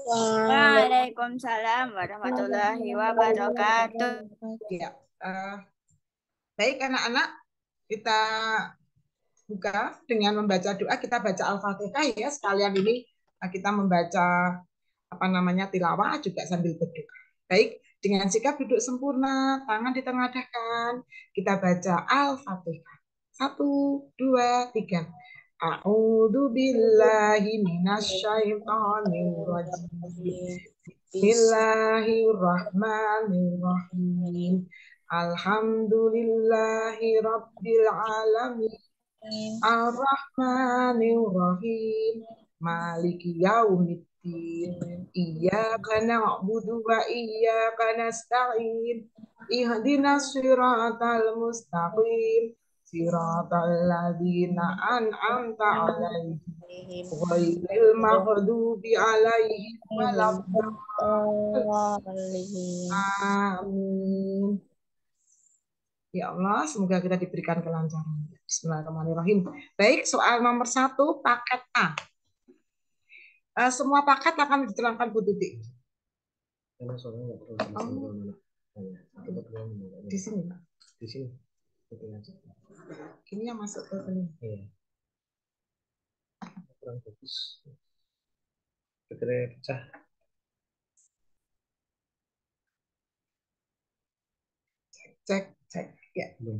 Waalaikumsalam warahmatullahi wabarakatuh. Ya, baik anak-anak, kita buka dengan membaca doa. Kita baca Al-Fatihah ya sekalian ini kita membaca tilawah juga sambil berdoa. Baik, dengan sikap duduk sempurna, tangan ditengadahkan, kita baca Al-Fatihah. 1, 2, 3. A'udzu billahi minasyaitonir rajim. Bismillahirrahmanirrahim. Alhamdulillahi rabbil alamin. Ar-Rahmanir-Rahim. Maliki yaumiddin. Iyyaka na'budu wa iyyaka nasta'in. Ihdinas siratal mustaqim. Siratal ladzina an'amta 'alaihim ghairil maghdubi 'alaihim waladdallin. Amin. Ya Allah, semoga kita diberikan kelancaran. Bismillahirrahmanirrahim. Baik, soal nomor 1, paket A. Semua paket akan diterangkan Bu Tuti. Di sini, Pak. Di sini. Ini yang masuk ke sini. Iya. Kurang bagus. Baterai pecah. Cek. Ya, belum.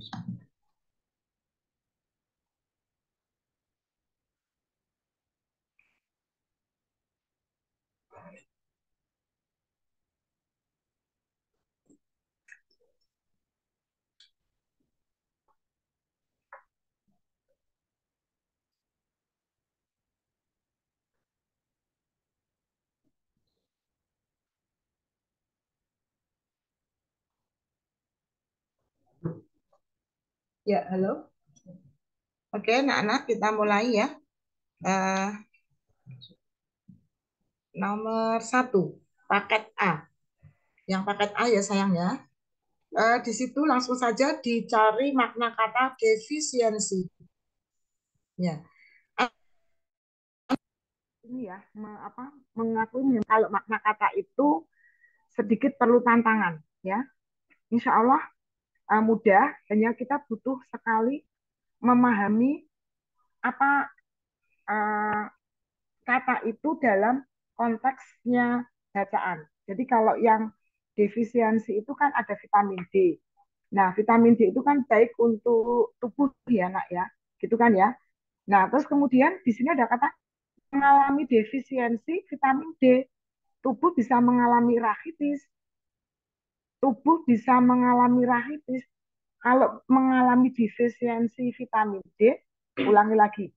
Ya, halo. Oke, anak-anak, kita mulai ya. Nomor 1, paket A. Yang paket A ya sayang ya. Di situ langsung saja dicari makna kata defisiensi. Ya. Ini ya, mengakui kalau makna kata itu sedikit perlu tantangan ya. Insya Allah mudah, hanya kita butuh sekali memahami apa kata itu dalam konteksnya bacaan. Jadi kalau yang defisiensi itu kan ada vitamin D. Nah, vitamin D itu kan baik untuk tubuh ya, Nak ya. Gitu kan ya. Nah, terus kemudian di sini ada kata mengalami defisiensi vitamin D. Tubuh bisa mengalami rahitis. Tubuh bisa mengalami rahitis. Kalau mengalami defisiensi vitamin D, ulangi lagi,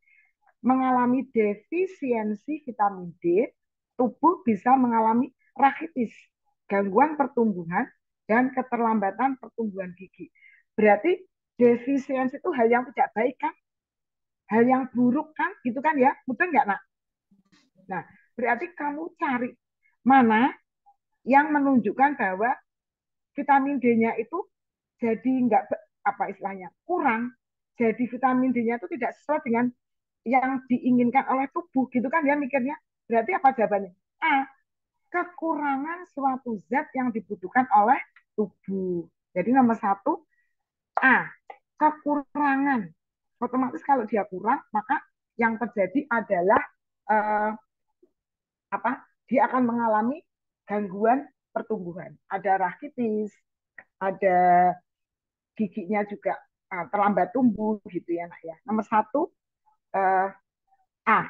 mengalami defisiensi vitamin D, tubuh bisa mengalami rahitis, gangguan pertumbuhan, dan keterlambatan pertumbuhan gigi. Berarti defisiensi itu hal yang tidak baik kan? Hal yang buruk kan? Gitu kan ya? Betul nggak, Nak? Nah, berarti kamu cari mana yang menunjukkan bahwa vitamin D-nya itu jadi nggak apa istilahnya kurang, jadi vitamin D-nya itu tidak sesuai dengan yang diinginkan oleh tubuh gitu kan ya mikirnya. Berarti apa jawabannya? A, kekurangan suatu zat yang dibutuhkan oleh tubuh. Jadi nomor 1, A, kekurangan. Otomatis kalau dia kurang, maka yang terjadi adalah eh, dia akan mengalami gangguan pertumbuhan. Ada rakitis, ada giginya juga terlambat tumbuh gitu ya, Nak ya. Nomor 1, A.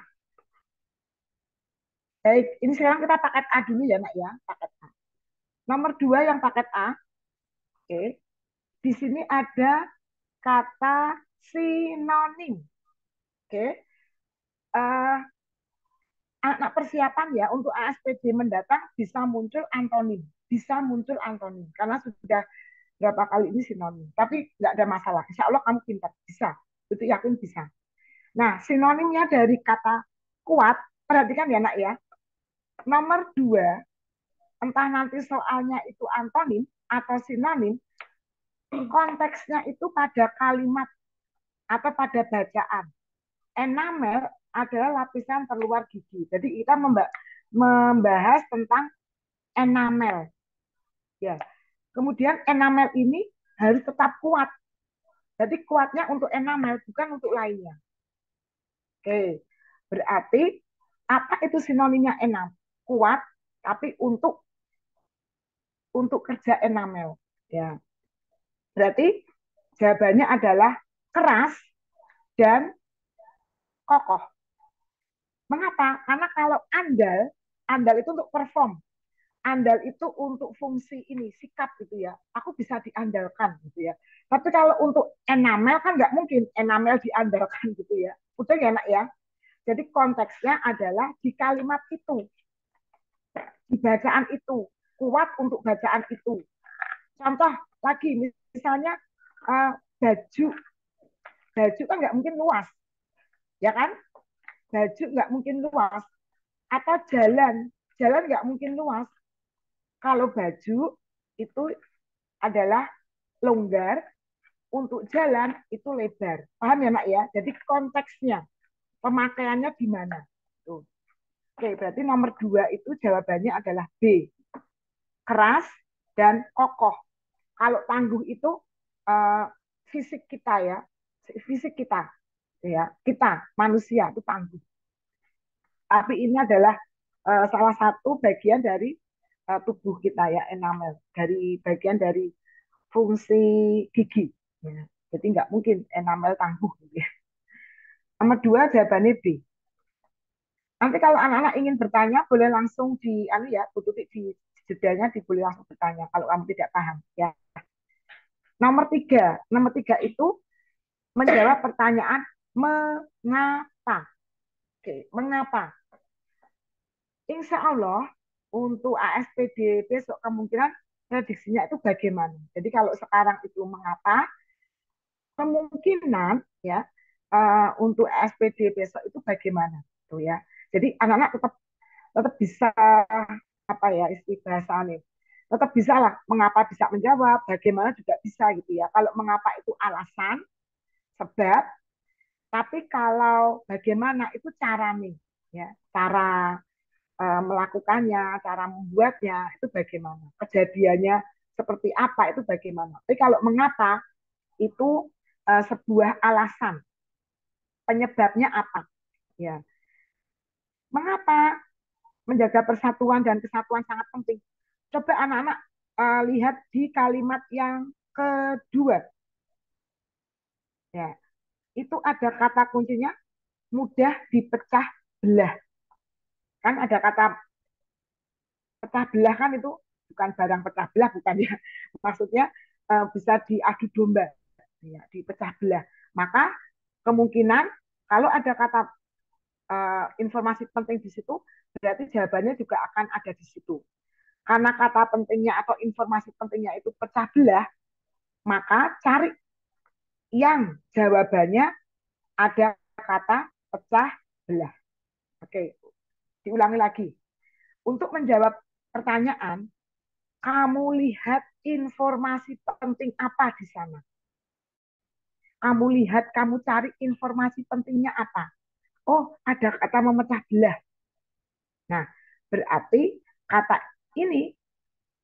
Baik, ini sekarang kita paket A dulu ya, Nak ya, paket A. Nomor 2 yang paket A, oke. Di sini ada kata sinonim, oke. Anak persiapan ya untuk ASPD mendatang bisa muncul antonim, karena sudah berapa kali ini sinonim. Tapi nggak ada masalah, insya Allah kamu pintar, bisa, itu yakin bisa. Nah, sinonimnya dari kata kuat, perhatikan ya Nak ya. Nomor 2, entah nanti soalnya itu antonim atau sinonim, konteksnya itu pada kalimat atau pada bacaan. Enamel adalah lapisan terluar gigi. Jadi kita membahas tentang enamel. Ya. Kemudian enamel ini harus tetap kuat. Jadi kuatnya untuk enamel, bukan untuk lainnya. Oke, berarti apa itu sinonimnya enam? Kuat, tapi untuk kerja enamel. Ya, berarti jawabannya adalah keras dan kokoh. Mengapa? Karena kalau andal itu untuk perform, andal itu untuk fungsi ini sikap gitu ya. Aku bisa diandalkan gitu ya. Tapi kalau untuk enamel kan nggak mungkin enamel diandalkan gitu ya. Udah ya nak ya. Jadi konteksnya adalah di kalimat itu, di bacaan itu, kuat untuk bacaan itu. Contoh lagi, misalnya baju, baju kan nggak mungkin luas, ya kan? Baju nggak mungkin luas. Atau jalan, jalan nggak mungkin luas. Kalau baju itu adalah longgar, untuk jalan itu lebar. Paham ya nak ya? Jadi konteksnya, pemakaiannya di mana? Tuh. Oke, berarti nomor 2 itu jawabannya adalah B. Keras dan kokoh. Kalau tangguh itu uh, fisik kita ya, fisik kita ya, kita manusia itu tangguh. Tapi ini adalah salah satu bagian dari tubuh kita ya, enamel, dari bagian dari fungsi gigi. Ya. Jadi nggak mungkin enamel tangguh. Gitu ya. Nomor 2 jawabannya B. Nanti kalau anak-anak ingin bertanya boleh langsung di anu ya, Bu Tuti di jedanya boleh langsung bertanya kalau kamu tidak paham ya. Nomor tiga itu menjawab pertanyaan mengapa. Oke, mengapa? Insya Allah untuk ASPD besok kemungkinan prediksinya itu bagaimana. Jadi kalau sekarang itu mengapa, kemungkinan ya untuk ASPD besok itu bagaimana, tuh ya. Jadi anak-anak tetap tetap bisa apa ya istilah bahasanya, tetap bisa lah mengapa bisa menjawab, bagaimana juga bisa gitu ya. Kalau mengapa itu alasan, sebab, tapi kalau bagaimana itu cara nih, ya cara melakukannya, cara membuatnya itu bagaimana, kejadiannya seperti apa itu bagaimana. Tapi kalau mengapa itu sebuah alasan, penyebabnya apa, ya. Mengapa menjaga persatuan dan kesatuan sangat penting? Coba anak-anak lihat di kalimat yang kedua, ya itu ada kata kuncinya mudah dipecah belah. Kan ada kata pecah belah kan itu bukan barang pecah belah, bukan ya. Maksudnya bisa diadu domba, ya, dipecah belah. Maka kemungkinan kalau ada kata informasi penting di situ, berarti jawabannya juga akan ada di situ. Karena kata pentingnya atau informasi pentingnya itu pecah belah, maka cari yang jawabannya ada kata pecah belah. Oke, diulangi lagi. Untuk menjawab pertanyaan, kamu lihat informasi penting apa di sana. Kamu lihat, kamu cari informasi pentingnya apa. Oh, ada kata memecah belah. Nah, berarti kata ini,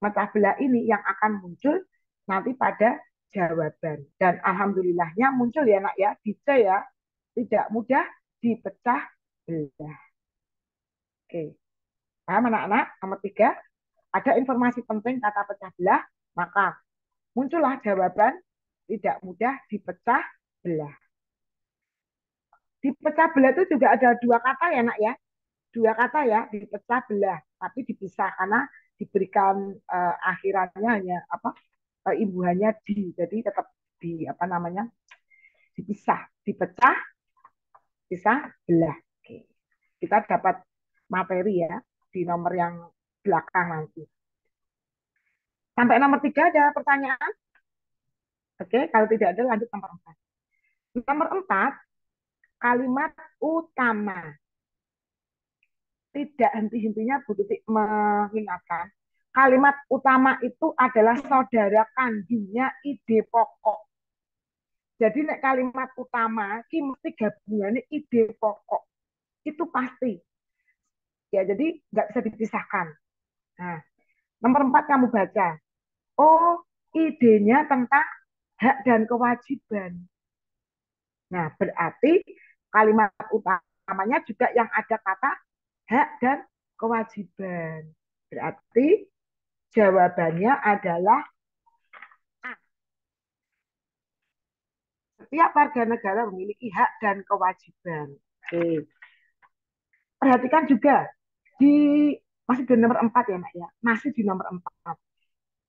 memecah belah ini yang akan muncul nanti pada jawaban. Dan alhamdulillahnya muncul ya nak ya, di C ya, tidak mudah dipecah belah. Oke, paham anak-anak? Nomor 3, ada informasi penting kata pecah belah, maka muncullah jawaban tidak mudah dipecah belah. Dipecah belah itu juga ada dua kata ya nak ya, dua kata ya, dipecah belah, tapi dipisah karena diberikan akhirannya hanya apa imbuhannya di, jadi tetap di apa namanya dipisah, dipecah, pisah, belah. Oke. Kita dapat materi ya di nomor yang belakang nanti. Sampai nomor 3 ada pertanyaan? Oke, kalau tidak ada lanjut nomor 4. Nomor 4, kalimat utama. Tidak henti-hentinya Bu Tuti mengingatkan, kalimat utama itu adalah saudara kandungnya ide pokok. Jadi nek kalimat utama ki mesti gabungannya ide pokok. Itu pasti. Ya, jadi nggak bisa dipisahkan. Nah, nomor 4 kamu baca. Oh, idenya tentang hak dan kewajiban. Nah, berarti kalimat utamanya juga yang ada kata hak dan kewajiban. Berarti jawabannya adalah A. Setiap warga negara memiliki hak dan kewajiban. Oke. Perhatikan juga di masih di nomor 4 ya, Nak ya. Masih di nomor 4.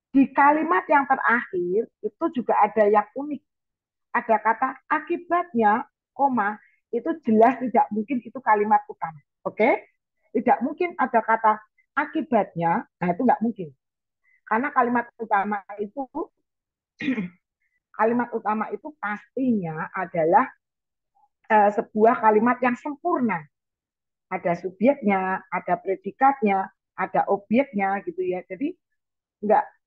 Di kalimat yang terakhir itu juga ada yang unik. Ada kata akibatnya, koma, itu jelas tidak mungkin itu kalimat utama. Oke? Tidak mungkin ada kata akibatnya, nah itu nggak mungkin. Karena kalimat utama itu pastinya adalah sebuah kalimat yang sempurna. Ada subjeknya, ada predikatnya, ada objeknya gitu ya. Jadi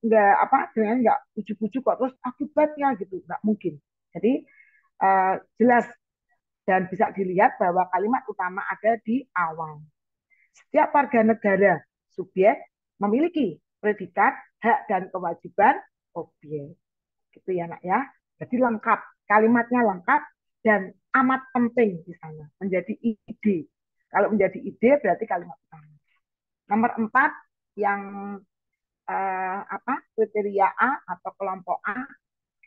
nggak apa dengan nggak ujuk-ujuk kok terus akibatnya gitu nggak mungkin. Jadi jelas dan bisa dilihat bahwa kalimat utama ada di awal. Setiap warga negara subjek memiliki predikat, hak dan kewajiban objek. Gitu ya, Nak ya. Jadi lengkap, kalimatnya lengkap dan amat penting di sana. Menjadi ide. Kalau menjadi ide berarti kalimat utama. Nomor 4 yang kriteria A atau kelompok A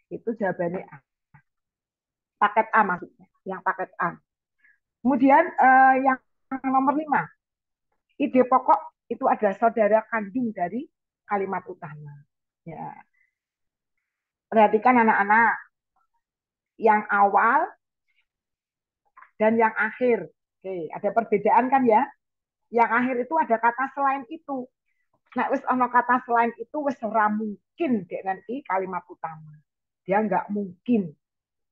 itu jawabannya A. Paket A maksudnya, yang paket A. Kemudian yang nomor 5, ide pokok itu adalah saudara kandung dari kalimat utama. Ya. Perhatikan anak-anak, yang awal dan yang akhir. Oke, ada perbedaan kan ya? Yang akhir itu ada kata selain itu. Nah, wis ono kata selain itu wis ora mungkin dek nanti kalimat utama. Dia nggak mungkin.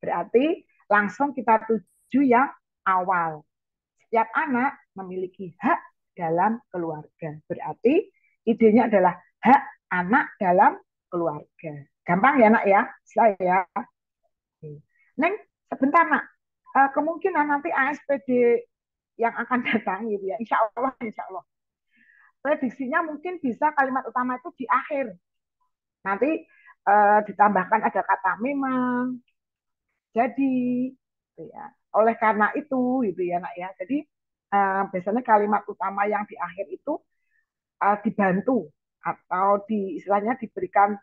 Berarti langsung kita tuju yang awal. Setiap anak memiliki hak dalam keluarga. Berarti idenya adalah hak anak dalam keluarga. Gampang ya nak ya? Saya. Neng, sebentar nak. Kemungkinan nanti ASPD yang akan datang gitu ya. Insya Allah, insya Allah. Prediksinya mungkin bisa kalimat utama itu di akhir. Nanti ditambahkan ada kata memang, jadi, gitu ya. Oleh karena itu, gitu ya nak ya. Jadi biasanya kalimat utama yang di akhir itu dibantu atau istilahnya diberikan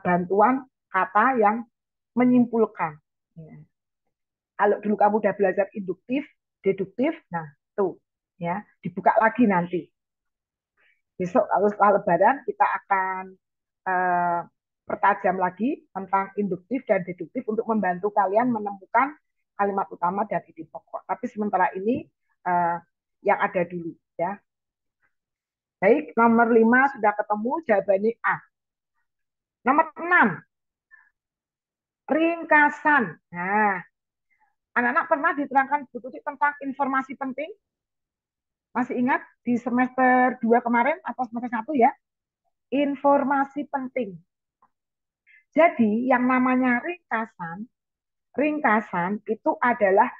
bantuan kata yang menyimpulkan. Ya. Kalau dulu kamu udah belajar induktif, deduktif, nah tuh ya dibuka lagi nanti. Besok kalau setelah Lebaran kita akan uh, pertajam lagi tentang induktif dan deduktif untuk membantu kalian menemukan kalimat utama dan ide pokok. Tapi sementara ini uh, yang ada dulu ya. Baik, nomor 5 sudah ketemu, jawabannya A. Nomor 6, ringkasan. Nah, anak-anak pernah diterangkan Bu Tuti tentang informasi penting? Masih ingat di semester 2 kemarin atau semester 1 ya? Informasi penting. Jadi yang namanya ringkasan itu adalah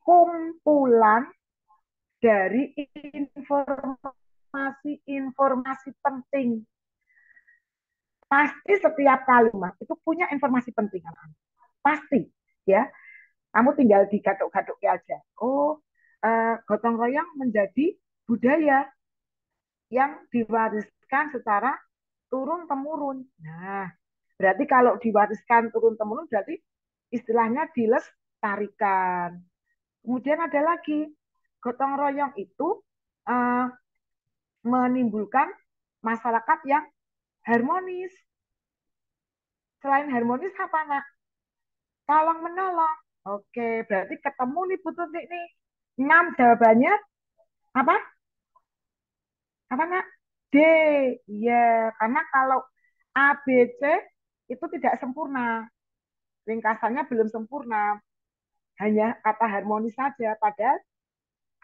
kumpulan dari informasi-informasi penting. Pasti setiap kalimat itu punya informasi penting, kan? Pasti, ya. Kamu tinggal digaduk-gaduk aja. Oh, gotong royong menjadi budaya yang diwariskan secara turun temurun. Nah, berarti kalau diwariskan turun temurun berarti istilahnya dilestarikan. Kemudian ada lagi gotong royong itu uh, menimbulkan masyarakat yang harmonis. Selain harmonis apa nak? Tolong menolong. Oke, berarti ketemu nih Bu Tuti nih. 6 jawabannya apa? Apa nak? D. Ya, karena kalau A, B, C itu tidak sempurna. Ringkasannya belum sempurna. Hanya kata harmonis saja. Padahal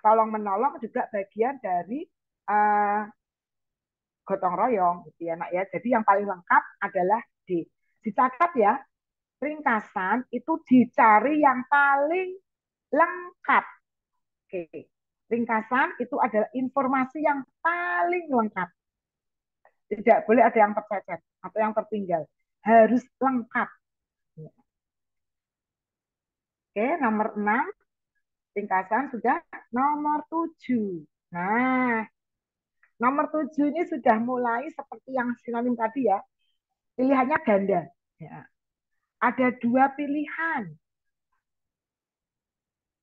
tolong menolong juga bagian dari uh, gotong royong gitu ya nak ya. Jadi yang paling lengkap adalah D. Dicatat ya, ringkasan itu dicari yang paling lengkap. Oke. Ringkasan itu adalah informasi yang paling lengkap. Tidak boleh ada yang tercecer atau yang tertinggal. Harus lengkap. Oke, nomor 6. Ringkasan sudah. Nomor 7. Nah, nomor 7 ini sudah mulai seperti yang sinonim tadi ya. Pilihannya ganda. Ya. Ada 2 pilihan.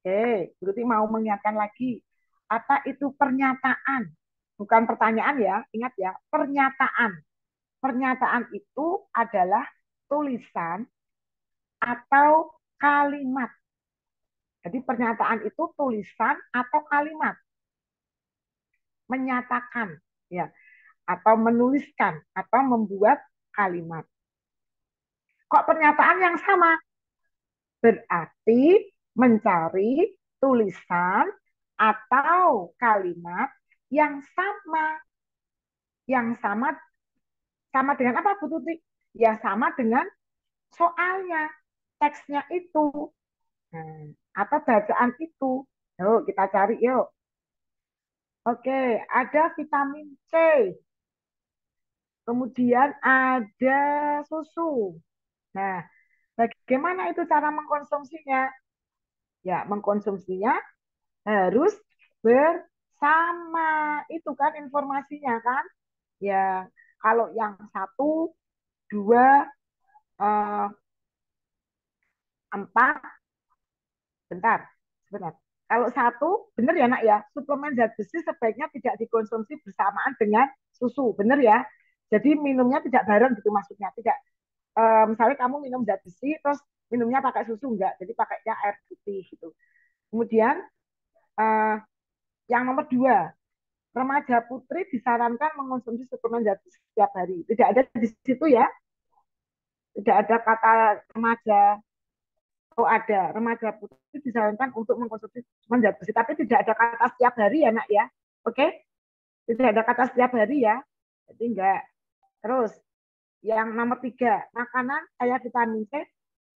Oke, berarti mau mengingatkan lagi. Apa itu pernyataan? Bukan pertanyaan ya, ingat ya, pernyataan. Pernyataan itu adalah tulisan atau kalimat. Jadi pernyataan itu tulisan atau kalimat. Menyatakan, ya, atau menuliskan, atau membuat kalimat. Kok pernyataan yang sama? Berarti mencari tulisan atau kalimat yang sama. Yang sama dengan apa, Bu Tuti? Ya sama dengan soalnya, teksnya itu. Atau bacaan itu. Yuk, kita cari yuk. Oke, ada vitamin C. Kemudian ada susu. Nah, bagaimana itu cara mengkonsumsinya? Ya, mengkonsumsinya harus bersama. Itu kan informasinya kan? Ya, kalau yang satu, dua, empat, bentar, sebentar. Kalau satu, benar ya nak ya, suplemen zat besi sebaiknya tidak dikonsumsi bersamaan dengan susu, benar ya? Jadi minumnya tidak bareng gitu maksudnya, tidak. Misalnya kamu minum zat besi, terus minumnya pakai susu enggak, jadi pakainya air putih gitu. Kemudian eh, yang nomor 2, remaja putri disarankan mengonsumsi suplemen zat besi setiap hari. Tidak ada di situ ya, tidak ada kata remaja. Oh ada, remaja putri disarankan untuk mengkonsumsi suplemen zat besi, tapi tidak ada kata setiap hari ya nak ya. Oke, tidak ada kata setiap hari ya, jadi enggak. Terus yang nomor 3, makanan kaya vitamin C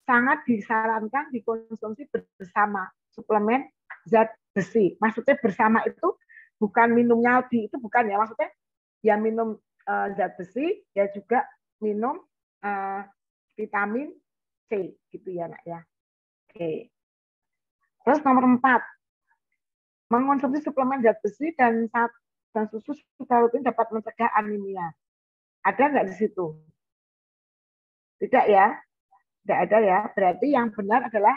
sangat disarankan dikonsumsi bersama suplemen zat besi. Maksudnya bersama itu bukan minumnya itu bukan ya, maksudnya ya minum zat besi ya juga minum vitamin C gitu ya nak ya. Oke. Terus nomor 4, mengonsumsi suplemen zat besi dan susu secara rutin dapat mencegah anemia. Ada nggak di situ? Tidak ya, tidak ada ya. Berarti yang benar adalah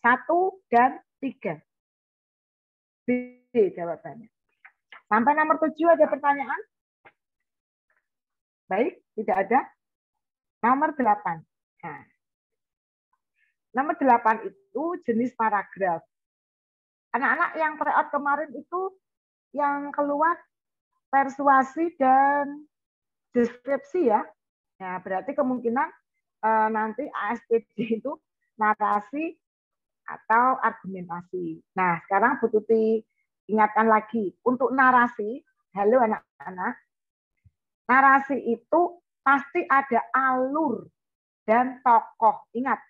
1 dan 3. B jawabannya. Sampai nomor 7 ada pertanyaan? Baik, tidak ada. Nomor 8. Nah, nomor 8 itu jenis paragraf. Anak-anak yang tryout kemarin itu yang keluar persuasi dan deskripsi ya. Nah, berarti kemungkinan nanti ASPD itu narasi atau argumentasi. Nah, sekarang Bu Tuti ingatkan lagi. Untuk narasi, halo anak-anak, narasi itu pasti ada alur dan tokoh. Ingat,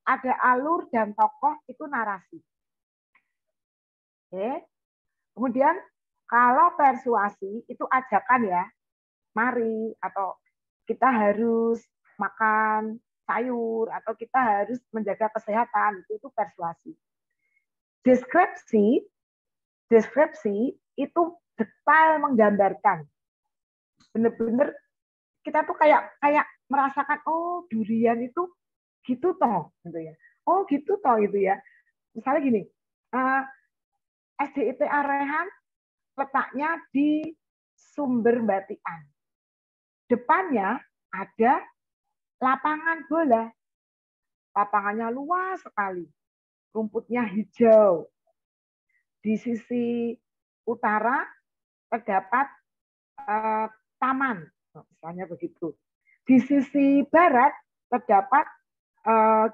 ada alur dan tokoh itu narasi. Oke. Kemudian kalau persuasi itu ajakan ya, mari atau kita harus makan sayur atau kita harus menjaga kesehatan, itu persuasi. Deskripsi itu detail menggambarkan. Benar-benar kita tuh kayak merasakan, oh durian itu gitu toh gitu ya. Oh gitu toh gitu ya. Misalnya gini, SDIT Arehan letaknya di Sumber Batian. Depannya ada lapangan bola. Lapangannya luas sekali. Rumputnya hijau. Di sisi utara terdapat taman, misalnya begitu. Di sisi barat terdapat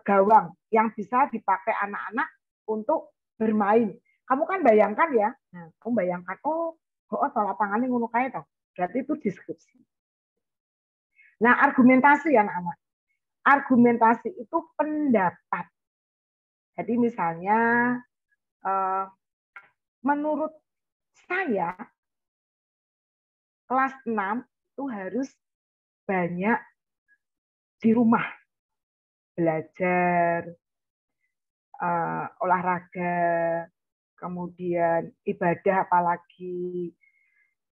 gawang yang bisa dipakai anak-anak untuk bermain. Kamu kan bayangkan ya, nah, kamu bayangkan, oh lapangannya ngono kae toh. Berarti itu deskripsi. Nah, argumentasi anak-anak. Argumentasi itu pendapat. Jadi misalnya menurut saya kelas 6 itu harus banyak di rumah belajar, olahraga, kemudian ibadah, apalagi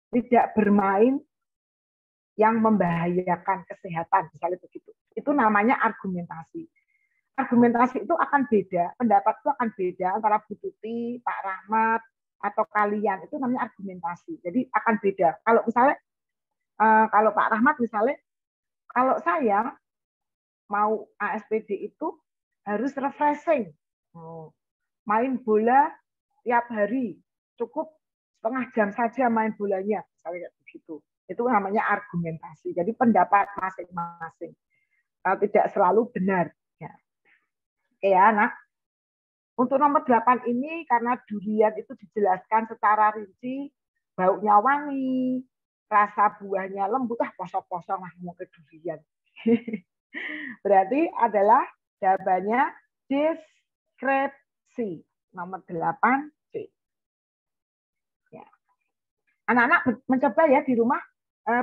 tidak bermain yang membahayakan kesehatan, misalnya begitu. Itu namanya argumentasi. Argumentasi itu akan beda, pendapat itu akan beda antara Bu Tuti, Pak Rahmat, atau kalian. Itu namanya argumentasi. Jadi akan beda. Kalau misalnya, kalau Pak Rahmat misalnya, kalau saya mau ASPD itu harus refreshing. Main bola tiap hari, cukup setengah jam saja main bolanya, misalnya kayak begitu. Itu namanya argumentasi. Jadi pendapat masing-masing tidak selalu benar. Ya. Oke ya, nah. Untuk nomor 8 ini karena durian itu dijelaskan secara rinci, baunya wangi, rasa buahnya lembut, kosong-kosong lah mau ke durian. Berarti adalah jawabannya deskripsi. Nomor 8C. Ya. Anak-anak mencoba ya di rumah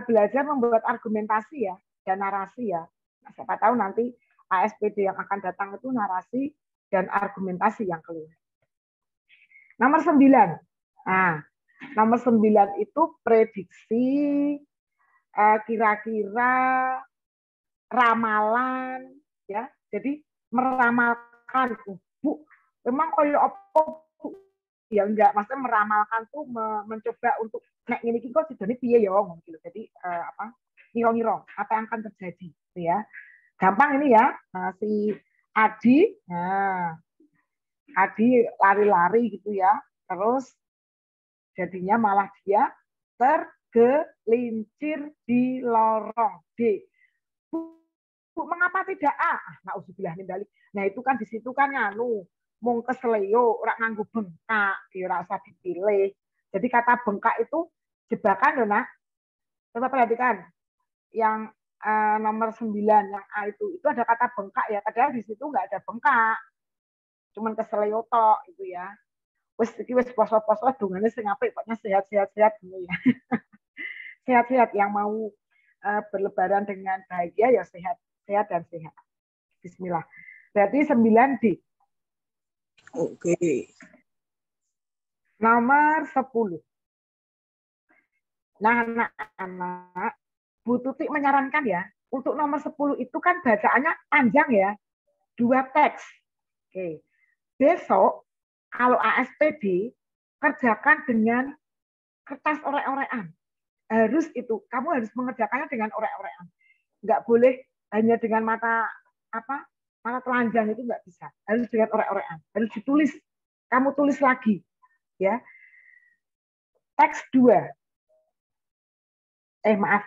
belajar membuat argumentasi ya dan narasi ya. Nah, siapa tahu nanti ASPD yang akan datang itu narasi dan argumentasi yang keluar. Nomor 9. Nah, nomor 9 itu prediksi, kira-kira ramalan ya. Jadi meramalkan, Bu, memang koyo apa Bu? Ya enggak, maksudnya meramalkan tuh mencoba untuk nek ngene iki kok sidone piye ya gitu. Jadi apa? Ngiro-ngiro apa yang akan terjadi gitu ya. Gampang ini ya. Nah, si Adi, nah Adi lari-lari gitu ya. Terus jadinya malah dia tergelincir di lorong D. Bu, mengapa tidak A? Nauzubillah min dzalik. Nah, itu kan di situ kan nganu mung kesleo ora nganggo bengkak, ora usah dipilih. Jadi kata bengkak itu jebakan loh, Nak. Coba perhatikan. Yang nomor 9 yang A itu ada kata bengkak ya. Padahal di situ nggak ada bengkak. Cuman kesleo tok itu ya. Wes iki wes poso-poso dungane sing apik pokoknya sehat-sehat gitu ya. Sehat-sehat yang mau berlebaran dengan bahagia ya sehat dan sehat. Bismillah. Berarti 9D. Oke. Nomor 10. Nah, anak-anak, Bu Tuti menyarankan ya, untuk nomor 10 itu kan bacaannya panjang ya. 2 teks. Oke. Besok kalau ASPD kerjakan dengan kertas orek-orekan. Harus itu, kamu harus mengerjakannya dengan orek-orekan. Nggak boleh hanya dengan mata telanjang, itu nggak bisa. Harus dengan orek-orekan. Harus ditulis. Kamu tulis lagi, ya. Teks 2.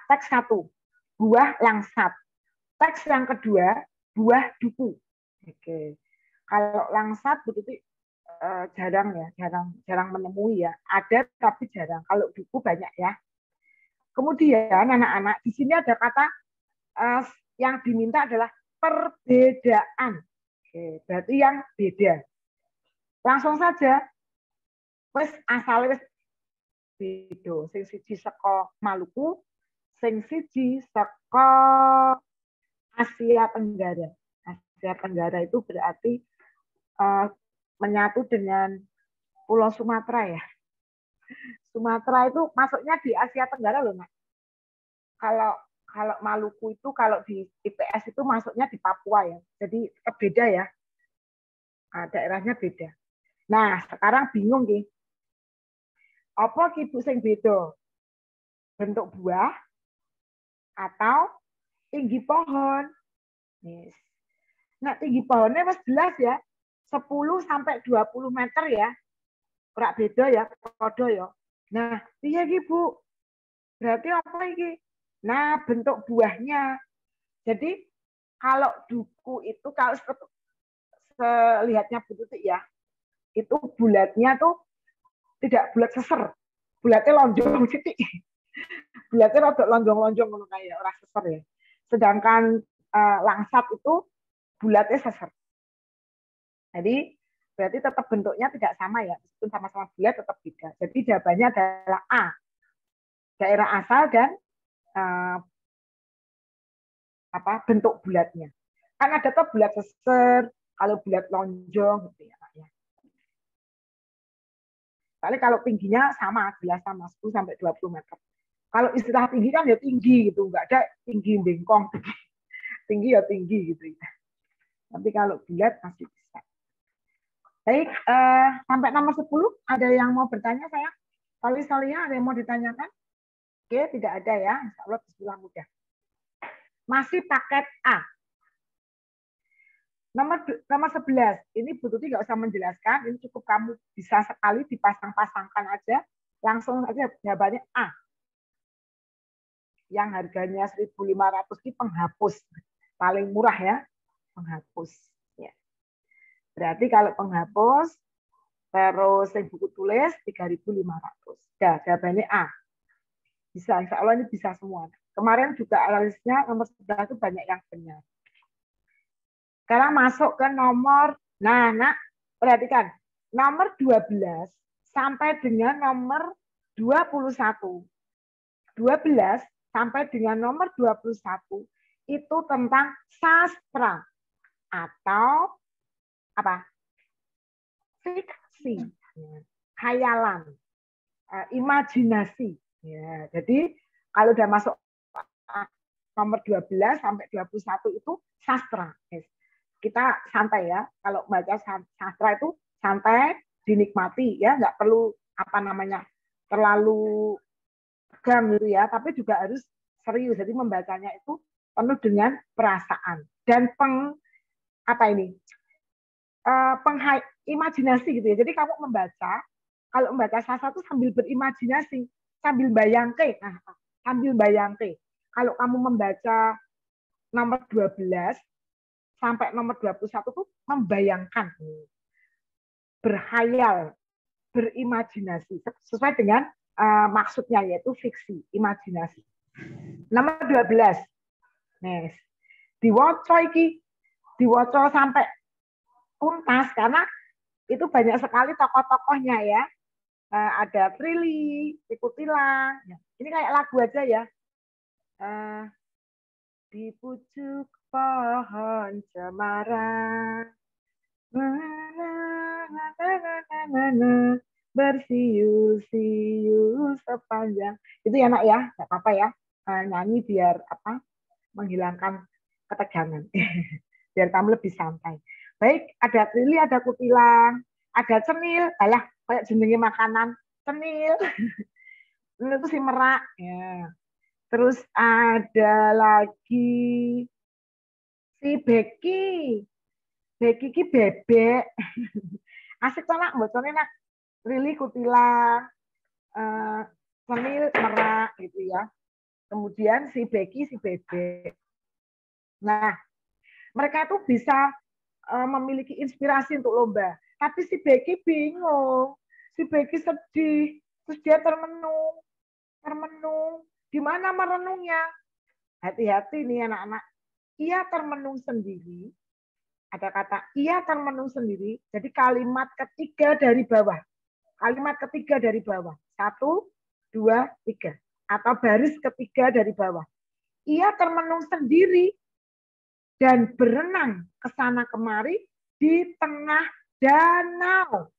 Teks 1. Buah langsat. Teks yang kedua, buah duku. Oke. Kalau langsat begitu jarang ya, jarang menemui ya. Ada tapi jarang. Kalau duku banyak ya. Kemudian anak-anak di sini ada kata yang diminta adalah perbedaan. Oke, berarti yang beda. Langsung saja. Wes asale wes beda. Sing siji saka Maluku, sing siji saka Asia Tenggara. Asia Tenggara itu berarti menyatu dengan Pulau Sumatera ya. Sumatera itu masuknya di Asia Tenggara loh, Nak. Kalau Maluku itu kalau di IPS itu masuknya di Papua ya. Jadi beda ya. Daerahnya beda. Nah, sekarang bingung nih. Apa ki Bu sing beda? Bentuk buah atau tinggi pohon? Yes. Nah, tinggi pohonnya mas jelas ya. 10 sampai 20 meter ya. Ora beda ya, padha ya. Nah, piye iki Bu? Berarti apa iki? Nah, bentuk buahnya. Jadi kalau duku itu kalau selihatnya Bu Tuti ya, itu bulatnya tuh tidak bulat seser, bulatnya lonjong titik. Bulatnya rada lonjong-lonjong ngono kayak ora seser ya. Sedangkan langsat itu bulatnya seser. Jadi Berarti tetap bentuknya tidak sama ya, meskipun sama-sama bulat tetap beda. Jadi jawabannya adalah A, daerah asal dan bentuk bulatnya. Kan ada tuh bulat seser, kalau bulat lonjong gitu ya, Pak ya. Soalnya kalau tingginya sama, jelas sama 10 sampai 20 meter. Kalau istilah tinggi kan ya tinggi gitu, nggak ada tinggi bengkong, tinggi ya tinggi gitu ya. Tapi kalau bulat masih bisa. Baik, sampai nomor 10 ada yang mau bertanya saya? Soalnya ada yang mau ditanyakan? Oke, tidak ada ya. Insya Allah bismillah mudah. Masih paket A. Nomor 11, ini Bu Tuti nggak usah menjelaskan, ini cukup kamu bisa sekali dipasang-pasangkan aja, langsung aja jawabannya A. Yang harganya 1.500 ini penghapus, paling murah ya, penghapus. Ya. Berarti kalau penghapus, terus yang buku tulis 3.500. Ya, jawabannya A. Bisa, insya Allah ini bisa semua. Kemarin juga analisnya nomor 11 itu banyak yang benar. Sekarang masuk ke nomor, nah perhatikan, nomor 12 sampai dengan nomor 21. 12 sampai dengan nomor 21 itu tentang sastra atau apa? Fiksi, khayalan, imajinasi. Ya, jadi kalau udah masuk nomor 12 sampai 21 itu sastra. Kita santai ya, kalau baca sastra itu santai, dinikmati ya, nggak perlu terlalu tegang gitu ya, tapi juga harus serius. Jadi membacanya itu penuh dengan perasaan dan imajinasi gitu ya. Jadi kamu kalau membaca sastra itu sambil berimajinasi, sambil bayangke. Nah, sambil bayangke. Kalau kamu membaca nomor 12 sampai nomor 21 tuh membayangkan, berhayal, berimajinasi sesuai dengan maksudnya, yaitu fiksi, imajinasi. Nomor 12. Nes. Diwoco sampai tuntas karena itu banyak sekali tokoh-tokohnya ya. Ada Prilly, Tikutilang. Ini kayak lagu aja ya. Di pucuk pohon cemara, bersiul-siul sepanjang. Itu ya nak ya, nggak apa-apa ya. Nyanyi biar menghilangkan ketegangan. Biar kamu lebih santai. Baik, ada Trili, ada Kutilang, ada Cenil. Alah, kayak jenenge makanan. Cenil. Itu si merak. Ya. Terus ada lagi si Becky. Becky ki bebek. Asik tuh nak, bocornya nak. Trili, Kutilang, Cenil, merak gitu ya. Kemudian si Becky, si bebek. Nah, mereka itu bisa memiliki inspirasi untuk lomba. Tapi si Becky bingung. Si Becky sedih. Terus dia termenung. Di mana merenungnya? Hati-hati nih anak-anak. Ia termenung sendiri. Ada kata ia termenung sendiri. Jadi kalimat ketiga dari bawah. Kalimat ketiga dari bawah. 1, 2, 3. Atau baris ketiga dari bawah. Ia termenung sendiri dan berenang ke sana kemari di tengah danau.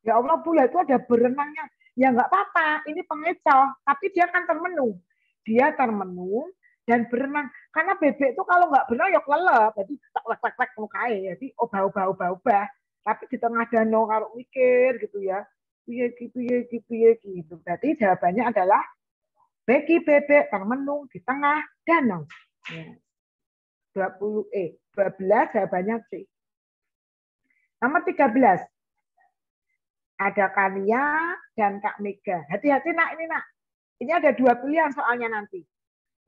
Ya Allah, Bu, itu ada berenangnya. Ya nggak apa-apa, ini pengecoh. Tapi dia kan termenung. Dia termenung dan berenang. Karena bebek itu kalau nggak berenang ya kelelep. Jadi lek-lek mukai. Jadi obah. Tapi di tengah danau kalau mikir gitu ya. Piye gitu. Berarti jawabannya adalah Becky bebek termenung di tengah danau. Ya. 12 jawabannya C. Nomor 13. Ada Kania dan Kak Mega. Hati-hati nak ini nak. Ini ada 2 pilihan soalnya nanti.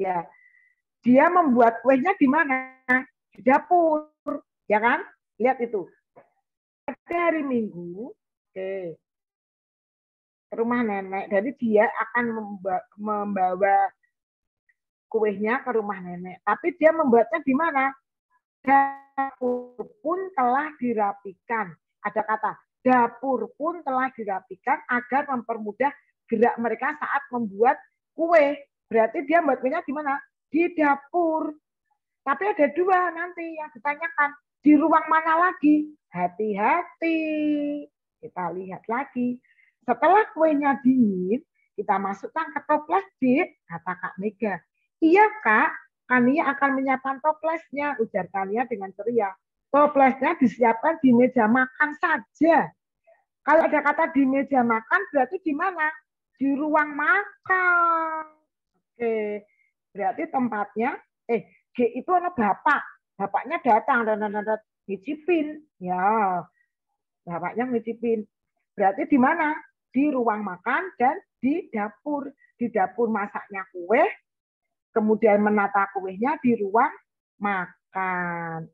Ya. Dia membuat kuenya di mana? Di dapur. Ya kan? Lihat itu. Pada hari Minggu, ke rumah nenek. Jadi dia akan membawa kuenya ke rumah nenek. Tapi dia membuatnya di mana? Dapur pun telah dirapikan. Ada kata dapur pun telah dirapikan agar mempermudah gerak mereka saat membuat kue. Berarti dia buat kuenya di mana? Di dapur. Tapi ada dua nanti yang ditanyakan. Di ruang mana lagi? Hati-hati. Kita lihat lagi. Setelah kuenya dingin, kita masukkan ke toples, kata Kak Mega. Iya, Kak. Kania akan menyiapkan toplesnya, ujar Kania dengan ceria. Toplesnya disiapkan di meja makan saja. Kalau ada kata di meja makan, berarti di mana? Di ruang makan. Oke, berarti tempatnya, G itu anak bapak. Bapaknya datang dan ngicipin. Ya, bapaknya ngicipin. Berarti di mana? Di ruang makan dan di dapur. Di dapur masaknya kue, kemudian menata kuenya di ruang makan.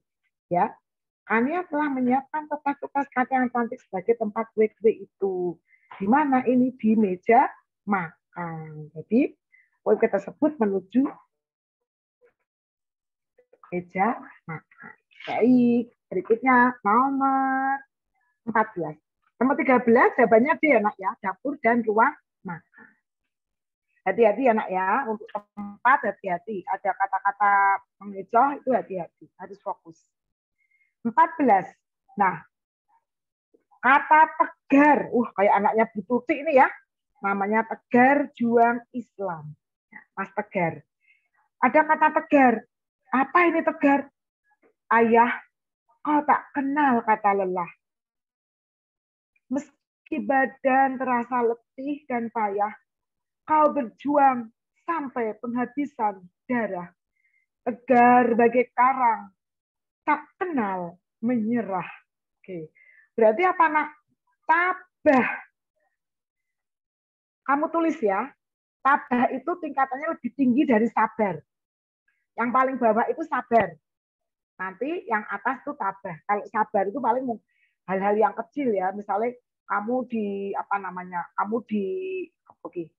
Ya, Ania telah menyiapkan kertas-kertas kaca yang cantik sebagai tempat kue-kue itu. Di mana ini? Di meja makan. Jadi, kue tersebut menuju meja makan. Baik, berikutnya nomor 14. Nomor 13, jawabannya D ya, nak ya. Dapur dan ruang makan. Hati-hati ya, nak ya. Untuk tempat, hati-hati. Ada kata-kata mengecoh, itu hati-hati. Harus fokus. 14. Nah, kata tegar. Kayak anaknya Bu Tuti ini ya. Namanya Tegar Juang Islam. Mas Tegar. Ada kata tegar. Apa ini tegar? Ayah, kau tak kenal kata lelah. Meski badan terasa letih dan payah, kau berjuang sampai penghabisan darah. Tegar bagai karang, tak kenal menyerah. Oke. Berarti apa, nak? Tabah. Kamu tulis ya. Tabah itu tingkatannya lebih tinggi dari sabar. Yang paling bawah itu sabar. Nanti yang atas itu tabah. Kalau sabar itu paling hal-hal yang kecil ya. Misalnya kamu kamu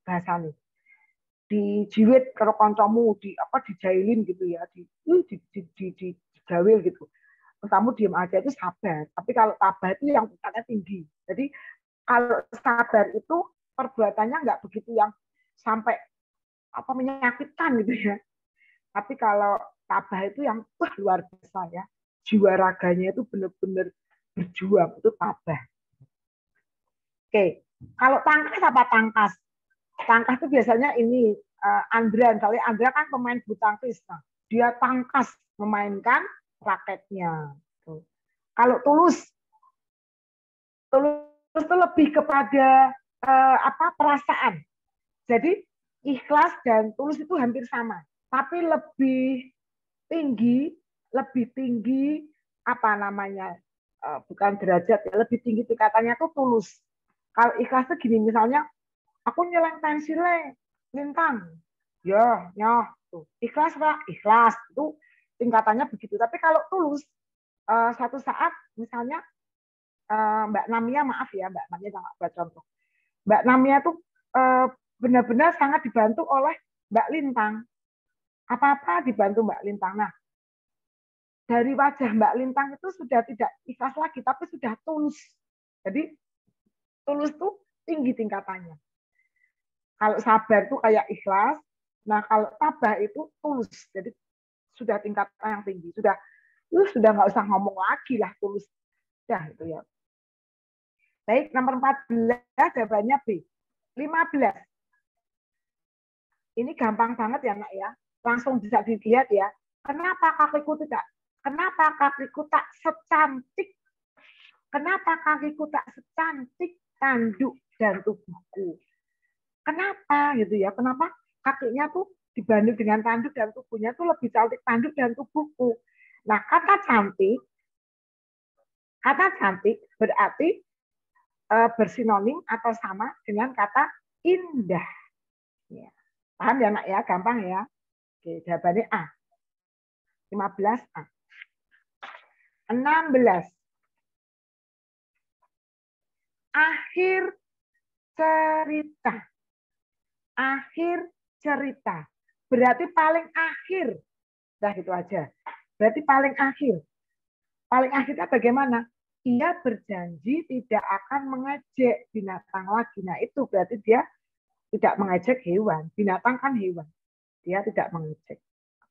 bahasa nih. Dijiwit kalau kancamu dijailin gitu ya, dijawil gitu. Kamu diam aja itu sabar. Tapi kalau tabah itu yang tingkatnya tinggi. Jadi kalau sabar itu perbuatannya nggak begitu yang sampai menyakitkan gitu ya. Tapi kalau tabah itu yang luar biasa ya. Jiwa raganya itu benar-benar berjuang, itu tabah. Oke, kalau tangkas apa tangkas? Tangkas itu biasanya ini Andra, misalnya Andra kan pemain bulu tangkis. Nah, dia tangkas memainkan raketnya. Kalau tulus itu lebih kepada perasaan. Jadi ikhlas dan tulus itu hampir sama, tapi lebih tinggi bukan derajat ya, lebih tinggi tingkatannya tuh tulus. Kalau ikhlas tuh gini, misalnya aku nyeleng pensilnya lintang, ya tuh ikhlas Pak, ikhlas itu tingkatannya begitu. Tapi kalau tulus satu saat misalnya Mbak Namia, maaf ya Mbak Namia jangan buat contoh. Mbak Namia tuh benar-benar sangat dibantu oleh Mbak Lintang. Apa-apa dibantu Mbak Lintang. Nah, dari wajah Mbak Lintang itu sudah tidak ikhlas lagi, tapi sudah tulus. Jadi tulus tuh tinggi tingkatannya. Kalau sabar tuh kayak ikhlas. Nah, kalau tabah itu tulus. Jadi sudah tingkatan yang tinggi. Sudah nggak usah ngomong lagi lah tulus. Ya, itu ya. Baik, nomor 14 jawabannya B. 15. Ini gampang banget ya, Nak ya. Langsung bisa dilihat ya. Kenapa kakiku tak secantik? Kenapa kakiku tak secantik tanduk dan tubuhku? Kenapa gitu ya? Kenapa kakinya tuh dibanding dengan tanduk dan tubuhnya tuh lebih cantik tanduk dan tubuhku? Nah, kata cantik berarti bersinonim atau sama dengan kata indah. Ya. Paham ya, Nak ya? Gampang ya. Oke, jawabannya A. 15 A. 16. Akhir cerita. Akhir cerita. Berarti paling akhir. Nah, gitu aja. Berarti paling akhir. Paling akhirnya bagaimana? ia berjanji tidak akan mengejek binatang lagi. Nah, itu berarti dia tidak mengejek hewan. Binatang kan hewan. Dia tidak mengejek.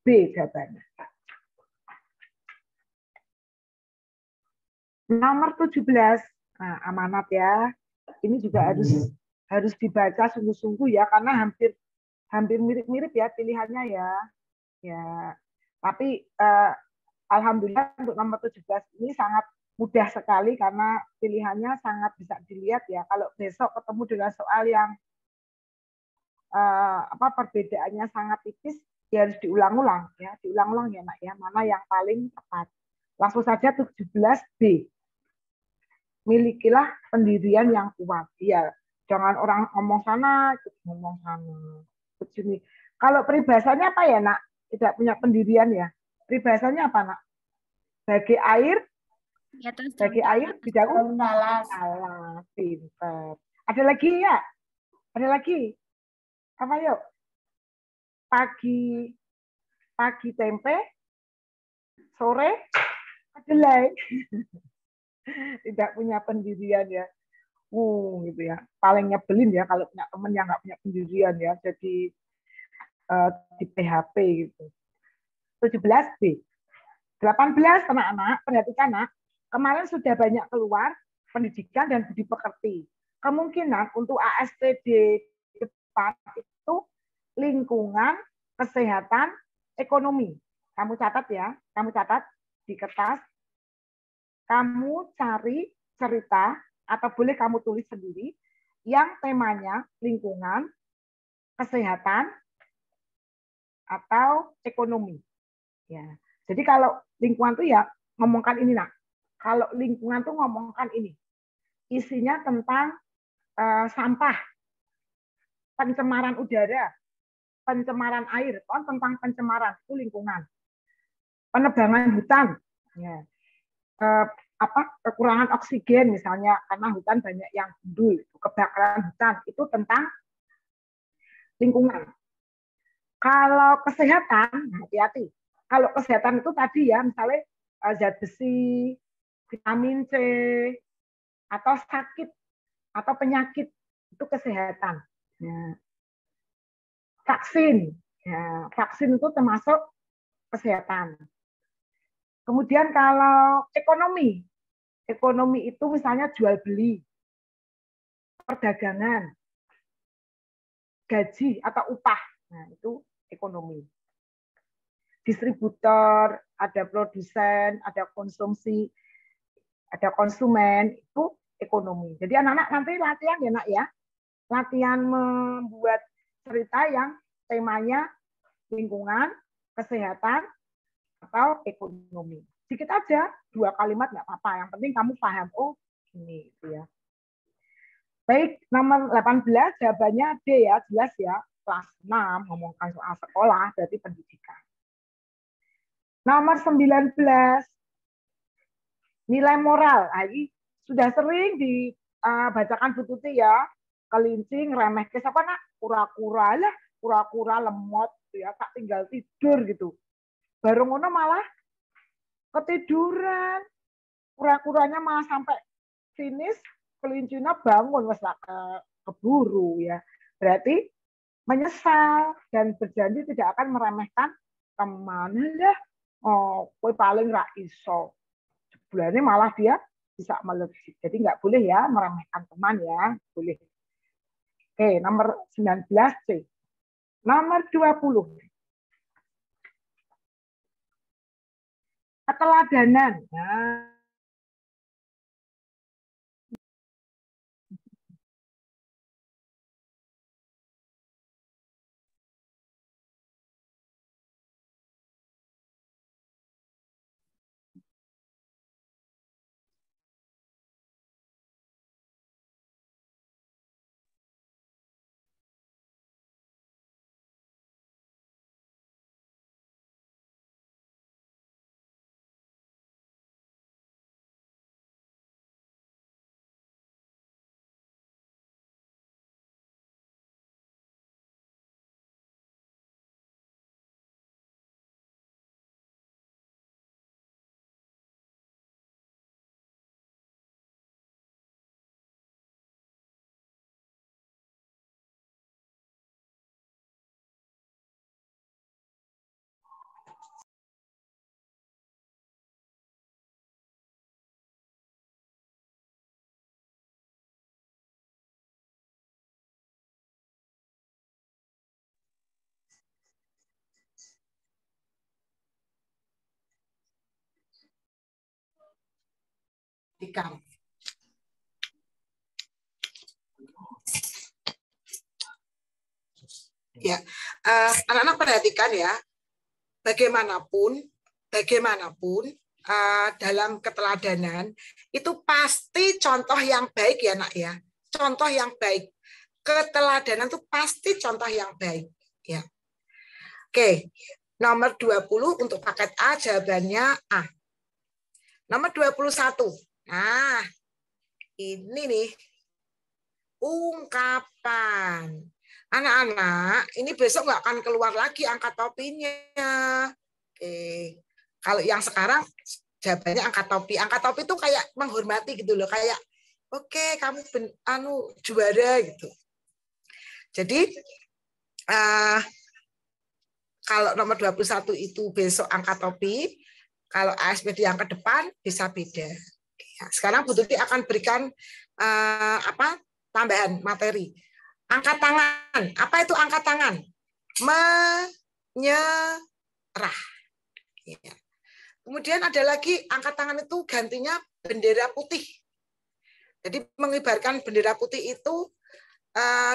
B jawabannya. Nomor 17. Nah, amanat ya. Ini juga harus dibaca sungguh-sungguh ya, karena hampir mirip-mirip ya pilihannya ya. Ya. Tapi alhamdulillah untuk nomor 17 ini sangat mudah sekali karena pilihannya sangat bisa dilihat ya. Kalau besok ketemu dengan soal yang perbedaannya sangat tipis, ya harus diulang-ulang ya, diulang-ulang ya Nak ya, mana yang paling tepat. Langsung saja 17B. Milikilah pendirian yang kuat. Iya, jangan orang ngomong sana, ngomong sana. Begini. Kalau peribahasanya apa ya, Nak? Tidak punya pendirian ya. Peribahasanya apa, Nak? Bagi air, bagi air di dalam alas. Pintar. Ada lagi ya? Ada lagi? Apa yuk? Pagi tempe, sore kedelai. Tidak punya pendirian ya. Gitu ya. Paling nyebelin ya kalau punya teman yang nggak punya pendirian ya. Jadi di PHP gitu. 17B. 18 anak-anak, perhatikan Nak. Kemarin sudah banyak keluar pendidikan dan budi pekerti. Kemungkinan untuk ASTD depan itu lingkungan, kesehatan, ekonomi. Kamu catat ya, kamu catat di kertas. Kamu cari cerita atau boleh kamu tulis sendiri yang temanya lingkungan, kesehatan, atau ekonomi. Ya. Jadi kalau lingkungan itu ya ngomongkan ini Nak. Kalau lingkungan tuh ngomongkan ini. Isinya tentang sampah, pencemaran udara, pencemaran air, tentang pencemaran itu lingkungan. Penebangan hutan, ya. Kekurangan oksigen misalnya karena hutan banyak yang gundul, kebakaran hutan itu tentang lingkungan. Kalau kesehatan, hati-hati. Kalau kesehatan itu tadi ya misalnya zat besi, vitamin C, atau sakit atau penyakit itu kesehatan. Ya. Vaksin, ya, vaksin itu termasuk kesehatan. Kemudian kalau ekonomi itu misalnya jual beli, perdagangan, gaji atau upah, nah itu ekonomi. Distributor, ada produsen, ada konsumsi, ada konsumen, itu ekonomi. Jadi anak-anak nanti latihan ya Nak ya, latihan membuat cerita yang temanya lingkungan, kesehatan, atau ekonomi. Sedikit aja, 2 kalimat nggak apa-apa. Yang penting kamu paham, oh ini gitu ya. Baik, nomor 18 jawabannya D ya, jelas ya. Kelas 6 ngomongkan soal sekolah, berarti pendidikan. Nomor 19 nilai moral. Nah, ini sudah sering dibacakan Bu Tuti ya. Kelincing, remeh ke siapa Nak? Kura-kura lah, kura-kura lemot ya, tak tinggal tidur gitu. Baru ngono malah ketiduran. Kura-kuranya malah sampai finish, kelincinya bangun wes keburu ya. Berarti menyesal dan berjanji tidak akan meremehkan teman. Lah, oh, kowe paling ra iso. Sebenarnya malah dia bisa melejit. Jadi nggak boleh ya meremehkan teman ya, boleh. Oke, nomor 19C. Nomor 20. Keteladanan. Nah, perhatikan. Ya, anak-anak perhatikan ya, bagaimanapun dalam keteladanan itu pasti contoh yang baik ya nak ya, contoh yang baik. Keteladanan itu pasti contoh yang baik ya. Oke, nomor 20 untuk paket A jawabannya A. Nomor 21. Nah, ini nih ungkapan. Anak-anak, ini besok nggak akan keluar lagi angka topinya. Oke. Kalau yang sekarang jawabannya angka topi. Angka topi itu kayak menghormati gitu loh, kayak oke, kamu juara gitu. Jadi kalau nomor 21 itu besok angka topi, kalau ASPD yang ke depan bisa beda. Sekarang Bu Tuti akan berikan tambahan materi. Angkat tangan. Apa itu angkat tangan? Menyerah. Ya. Kemudian ada lagi angkat tangan itu gantinya bendera putih. Jadi mengibarkan bendera putih itu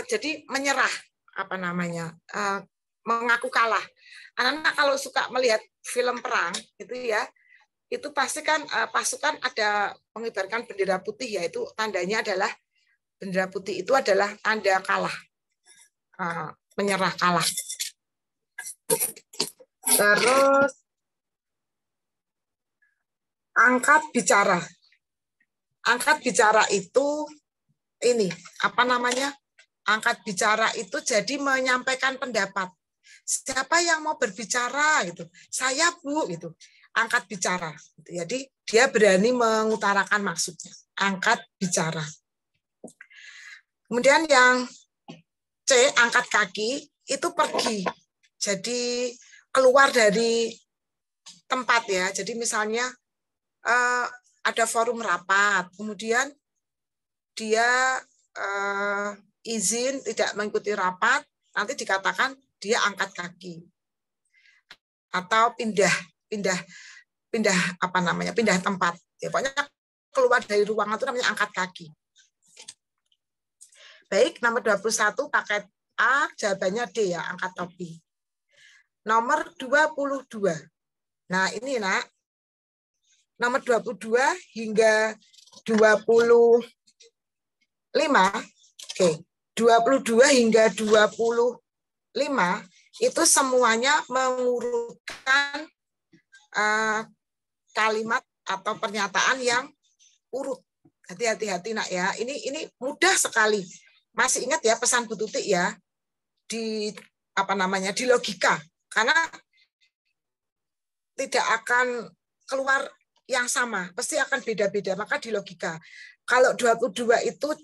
jadi menyerah, mengaku kalah. Anak-anak kalau suka melihat film perang itu ya, itu pasti kan pasukan ada mengibarkan bendera putih, yaitu tandanya adalah bendera putih itu adalah tanda kalah, menyerah, kalah. Terus angkat bicara. Angkat bicara itu ini angkat bicara itu jadi menyampaikan pendapat. Siapa yang mau berbicara gitu? Saya Bu gitu. Angkat bicara. Jadi dia berani mengutarakan maksudnya. Angkat bicara. Kemudian yang C, angkat kaki, itu pergi. Jadi keluar dari tempat ya. Jadi misalnya ada forum rapat, kemudian dia izin tidak mengikuti rapat, nanti dikatakan dia angkat kaki. Atau pindah tempat. Ya, pokoknya keluar dari ruangan itu namanya angkat kaki. Baik, nomor 21 paket A, jawabannya D ya, angkat topi. Nomor 22. Nah, ini nak. Nomor 22 hingga 25. Oke, 22 hingga 25 itu semuanya mengurutkan kalimat atau pernyataan yang urut. Hati-hati nak ya. Ini mudah sekali. Masih ingat ya pesan Bu Tuti ya, di di logika, karena tidak akan keluar yang sama, pasti akan beda-beda, maka di logika. Kalau 22 itu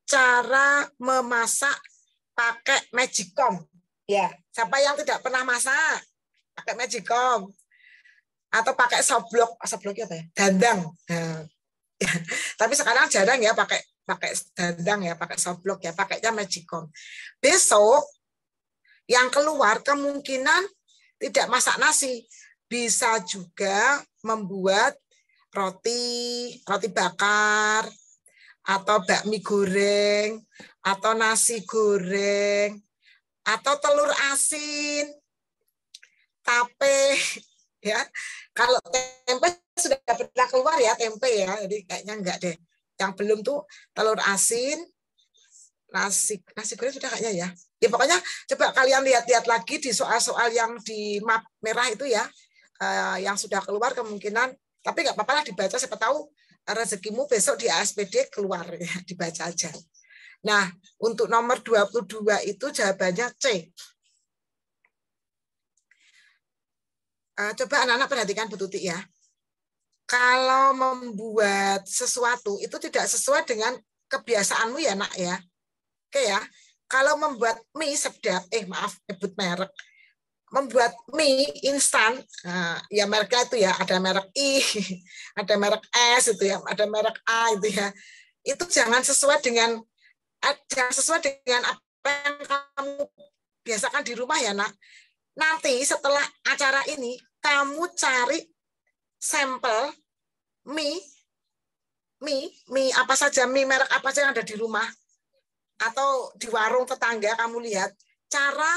cara memasak pakai magicom. Ya, siapa yang tidak pernah masak pakai magicom atau pakai soblok apa ya? Dandang. Nah, ya. Tapi sekarang jarang ya pakai dandang ya, pakai soblok ya, pakainya magicom. Besok yang keluar kemungkinan tidak masak nasi, bisa juga membuat roti bakar, atau bakmi goreng, atau nasi goreng, atau telur asin, tape, ya. Kalau tempe sudah pernah keluar ya, tempe ya, jadi kayaknya enggak deh. Yang belum tuh telur asin, nasi goreng sudah kayaknya ya. Ya pokoknya coba kalian lihat-lihat lagi di soal-soal yang di map merah itu ya, yang sudah keluar kemungkinan, tapi nggak apa-apa lah dibaca, siapa tahu rezekimu besok di ASPD keluar ya, dibaca aja. Nah, untuk nomor 22 itu jawabannya C. Coba anak-anak perhatikan Bu Tuti ya. Kalau membuat sesuatu itu tidak sesuai dengan kebiasaanmu ya nak ya. Oke ya. Kalau membuat mie sedap, nyebut merek. Membuat mie instan, ya mereknya itu ya, ada merek I, ada merek S itu ya, ada merek A itu ya. Itu jangan sesuai dengan apa yang kamu biasakan di rumah ya nak. Nanti setelah acara ini kamu cari sampel mie mie apa saja, mie merek apa saja yang ada di rumah atau di warung tetangga, kamu lihat cara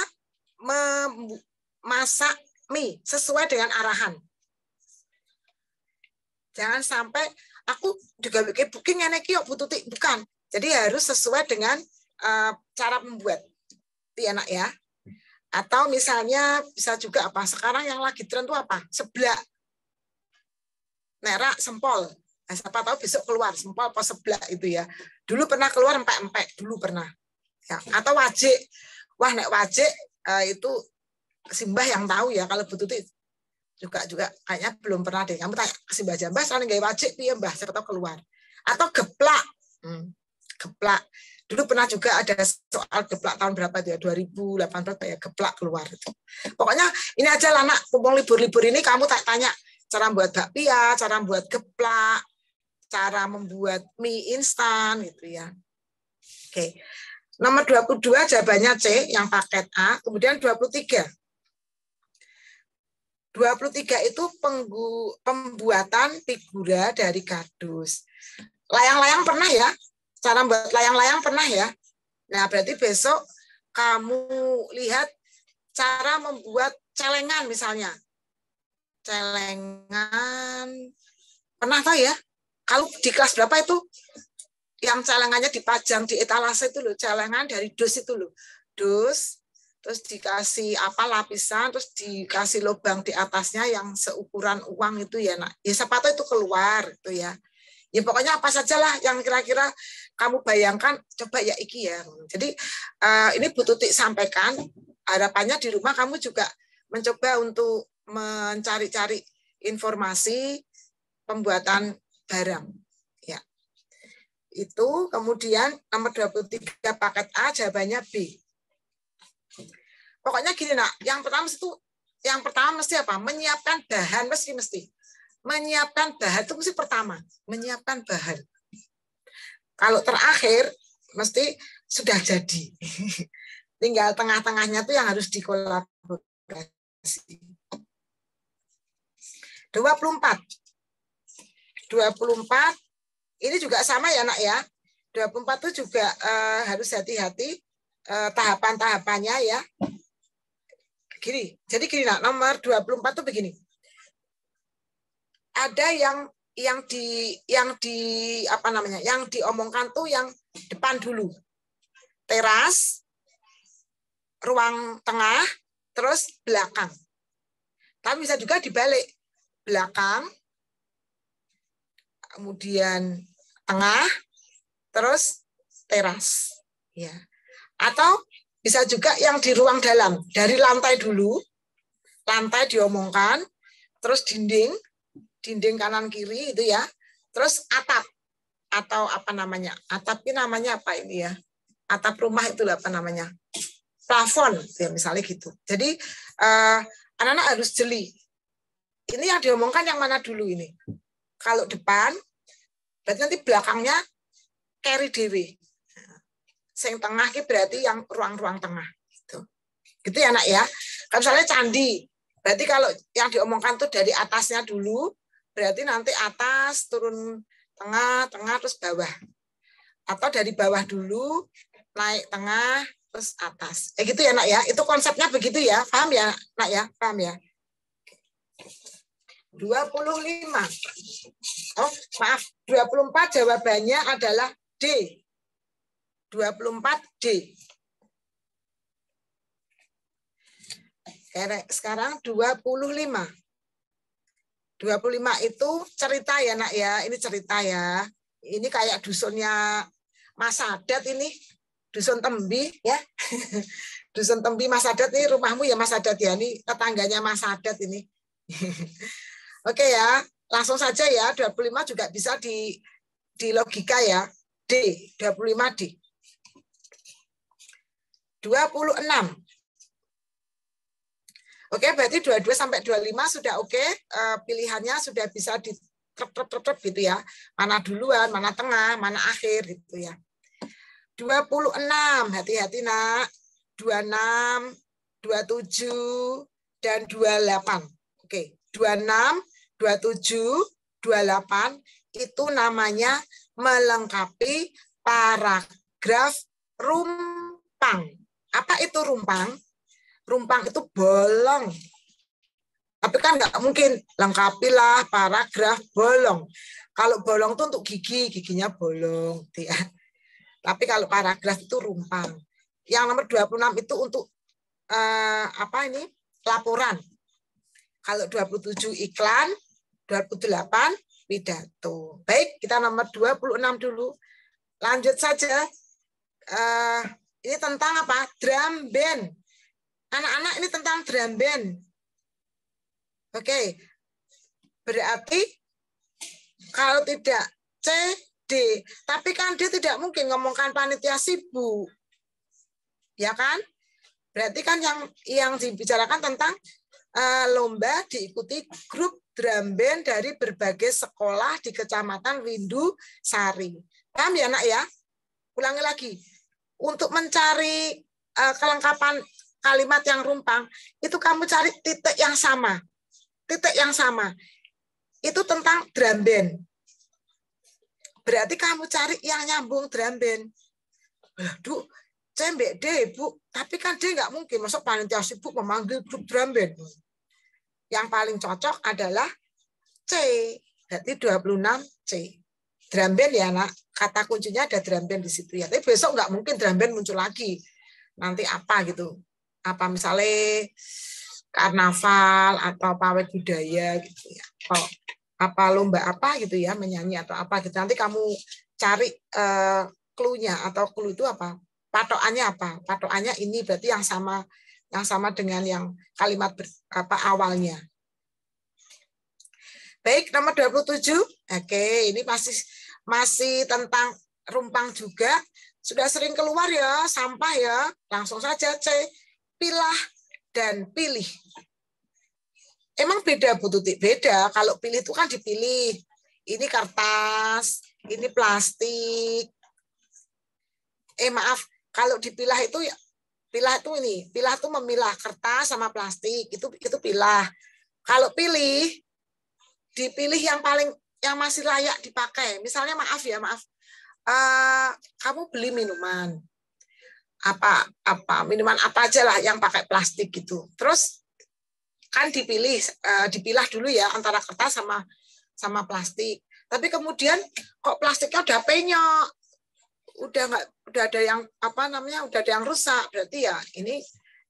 memasak mie sesuai dengan arahan. Jangan sampai aku juga bikin booking enek yo Bu Tuti, bukan. Jadi harus sesuai dengan cara membuat. Itu enak ya. Atau misalnya bisa juga apa? Sekarang yang lagi tren tuh apa? Seblak. Merah sempol. Nah, siapa tahu besok keluar sempol atau seblak itu ya. Dulu pernah keluar empek-empek, dulu pernah. Ya, atau wajik. Wah, nek wajik itu Simbah yang tahu ya, kalau Bu Tuti juga kayaknya belum pernah deh. Kamu tanya ke Simbah Jambah, soalnya nggak wajib piye Mbah, siapa tahu keluar. Atau geplak. Geplak. Dulu pernah juga ada soal geplak tahun berapa itu ya, 2018 ya, geplak keluar itu. Pokoknya ini aja lah nak, mumpung libur-libur ini kamu tanya cara membuat bakpia, cara membuat geplak, cara membuat mie instan gitu ya. Oke. Nomor 22 jawabannya C yang paket A, kemudian 23. 23 itu pembuatan figura dari kardus. Layang-layang pernah ya? Cara buat layang-layang pernah ya? Nah, berarti besok kamu lihat cara membuat celengan misalnya. Celengan. Pernah tahu ya? Kalau di kelas berapa itu? Yang celengannya dipajang di etalase itu loh. Celengan dari dus itu loh. Dus. Terus dikasih apa lapisan, terus dikasih lubang di atasnya yang seukuran uang itu ya nak. Ya siapa tahu itu keluar itu ya. Ya pokoknya apa sajalah yang kira-kira kamu bayangkan, coba ya iki ya. Jadi ini Bu Tuti sampaikan, harapannya di rumah kamu juga mencoba untuk mencari-cari informasi pembuatan barang. Ya. Itu kemudian nomor 23 paket A jawabannya B. Pokoknya gini nak, yang pertama mesti apa? Menyiapkan bahan mesti. Menyiapkan bahan itu mesti pertama, menyiapkan bahan. Kalau terakhir mesti sudah jadi. Tinggal tengah-tengahnya tuh yang harus dikolaborasi. 24 ini juga sama ya nak ya. 24 itu juga harus hati-hati tahapan-tahapannya ya. Gini, jadi gini nak, nomor 24 itu begini. Ada yang diomongkan tuh yang depan dulu. Teras, ruang tengah, terus belakang. Tapi bisa juga dibalik. Belakang, kemudian tengah, terus teras. Ya. Atau bisa juga yang di ruang dalam, dari lantai dulu, lantai diomongkan, terus dinding kanan kiri itu ya, terus atap atau apa namanya? Atap ini namanya apa ini ya? Atap rumah itu apa namanya? Plafon, ya misalnya gitu. Jadi anak-anak harus jeli. Ini yang diomongkan yang mana dulu ini? Kalau depan, berarti nanti belakangnya carry dewe. Yang tengah ini berarti yang ruang-ruang tengah. Gitu ya nak ya. Kalau misalnya candi, berarti kalau yang diomongkan tuh dari atasnya dulu, berarti nanti atas, turun tengah, terus bawah. Atau dari bawah dulu, naik tengah, terus atas. Gitu ya nak ya. Itu konsepnya begitu ya. Paham ya nak ya? Paham ya? 25. Oh, maaf. 24 jawabannya adalah D. 24D. Sekarang 25. 25 itu cerita ya nak ya. Ini cerita ya. Ini kayak dusunnya Mas Sadat ini. Dusun Tembi ya. Dusun Tembi Mas Sadat ini rumahmu ya Mas Sadat ya. Ini tetangganya Mas Sadat ini. Oke ya. Langsung saja ya. 25 juga bisa di logika ya. D. 25D. 26. Oke, berarti 22 sampai 25 sudah oke. Pilihannya sudah bisa di gitu ya. Mana duluan, mana tengah, mana akhir gitu ya. 26, hati-hati nak. 26, 27 dan 28. Oke, 26, 27, 28 itu namanya melengkapi paragraf rumpang. Apa itu rumpang? Rumpang itu bolong. Tapi kan nggak mungkin lengkapilah paragraf bolong. Kalau bolong itu untuk gigi, giginya bolong. Ya. Tapi kalau paragraf itu rumpang. Yang nomor 26 itu untuk laporan. Kalau 27 iklan, 28 pidato. Baik, kita nomor 26 dulu. Lanjut saja. Ini tentang apa? Drum band. Anak-anak, ini tentang drum band. Oke. Berarti kalau tidak C, D. Tapi kan dia tidak mungkin ngomongkan panitia sibuk. Ya kan? Berarti kan yang dibicarakan tentang lomba diikuti grup drum band dari berbagai sekolah di Kecamatan Windu Sari. Paham ya, Nak ya? Ulangi lagi. Untuk mencari kelengkapan kalimat yang rumpang, itu kamu cari titik yang sama. Titik yang sama. Itu tentang drum band. Berarti kamu cari yang nyambung drum band. Aduh, cembek deh, Bu. Tapi kan dia nggak mungkin. Masuk panitia sibuk memanggil grup drum band. Yang paling cocok adalah C. Berarti 26 C. Drum band ya, Nak. Kata kuncinya ada drum band di situ ya. Tapi besok nggak mungkin drum band muncul lagi. Nanti apa gitu. Apa misalnya karnaval atau pawai budaya gitu ya. Atau apa lomba apa gitu ya, menyanyi atau apa gitu. Nanti kamu cari clue-nya atau clue itu apa? Patokannya apa? Patokannya ini berarti yang sama dengan yang kalimat awalnya. Baik, nomor 27. Oke, ini masih tentang rumpang juga. Sudah sering keluar ya, sampah ya. Langsung saja C. Pilah dan pilih. Emang beda, Bu Tuti? Beda. Kalau pilih itu kan dipilih. Ini kertas, ini plastik. Maaf, kalau dipilah itu ya, pilah itu memilah kertas sama plastik. Itu pilah. Kalau pilih, dipilih yang masih layak dipakai. Misalnya maaf, kamu beli minuman. Minuman apa aja lah yang pakai plastik gitu. Terus kan dipilah dulu ya antara kertas sama plastik. Tapi kemudian kok plastiknya udah penyok, udah ada yang udah ada yang rusak, berarti ya ini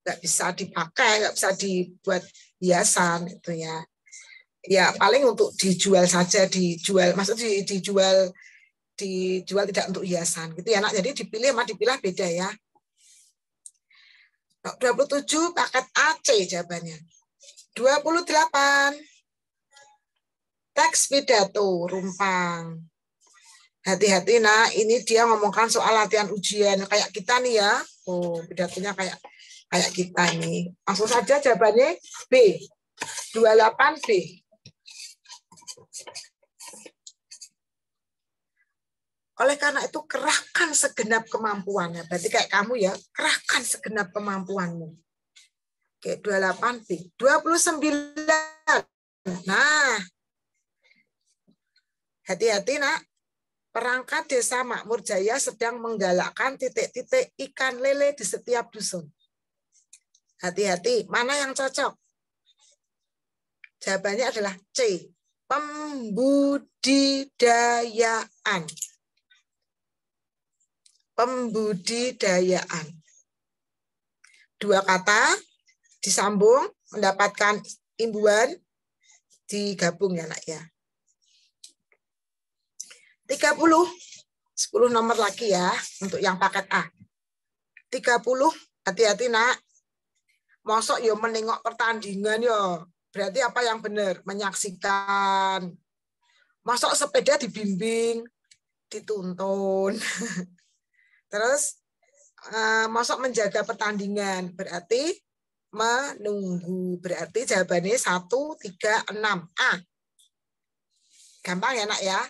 nggak bisa dipakai, nggak bisa dibuat hiasan itu ya. Ya paling untuk dijual saja, maksudnya dijual tidak untuk hiasan gitu ya, Nak. Jadi dipilih sama dipilah beda ya. 27 paket AC jawabannya. 28 teks pidato rumpang. Hati-hati, nah, ini dia ngomongkan soal latihan ujian kayak kita nih ya. Oh, pidatonya kayak kita nih. Langsung saja jawabannya B. 28 B. Oleh karena itu kerahkan segenap kemampuannya. Berarti kayak kamu ya, kerahkan segenap kemampuanmu. Oke, 28 B. 29. Nah, hati-hati, Nak. Perangkat Desa Makmur Jaya sedang menggalakkan titik-titik ikan lele di setiap dusun. Hati-hati, mana yang cocok? Jawabannya adalah C. Pembudidayaan. Pembudidayaan. Dua kata disambung, mendapatkan imbuhan, digabung ya, Nak ya. 30, 10 nomor lagi ya, untuk yang paket A. 30, hati-hati, Nak. Mosok ya menengok pertandingan ya. Berarti apa yang benar? Menyaksikan. Mosok sepeda dibimbing, dituntun. Terus, mosok menjaga pertandingan. Berarti menunggu. Berarti jawabannya 1, 3, 6. A. Gampang ya, Nak ya.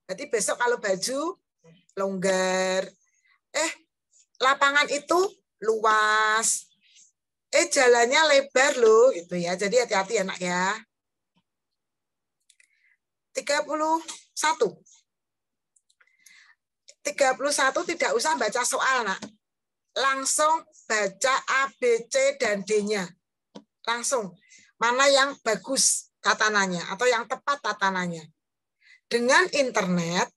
Berarti besok kalau baju longgar. Lapangan itu luas. Jalannya lebar loh gitu ya. Jadi hati-hati ya, Nak ya. 31 31 tidak usah baca soal, Nak. Langsung baca A, B, C, dan D-nya. Langsung. Mana yang bagus tatanannya atau yang tepat tatanannya. Dengan internet,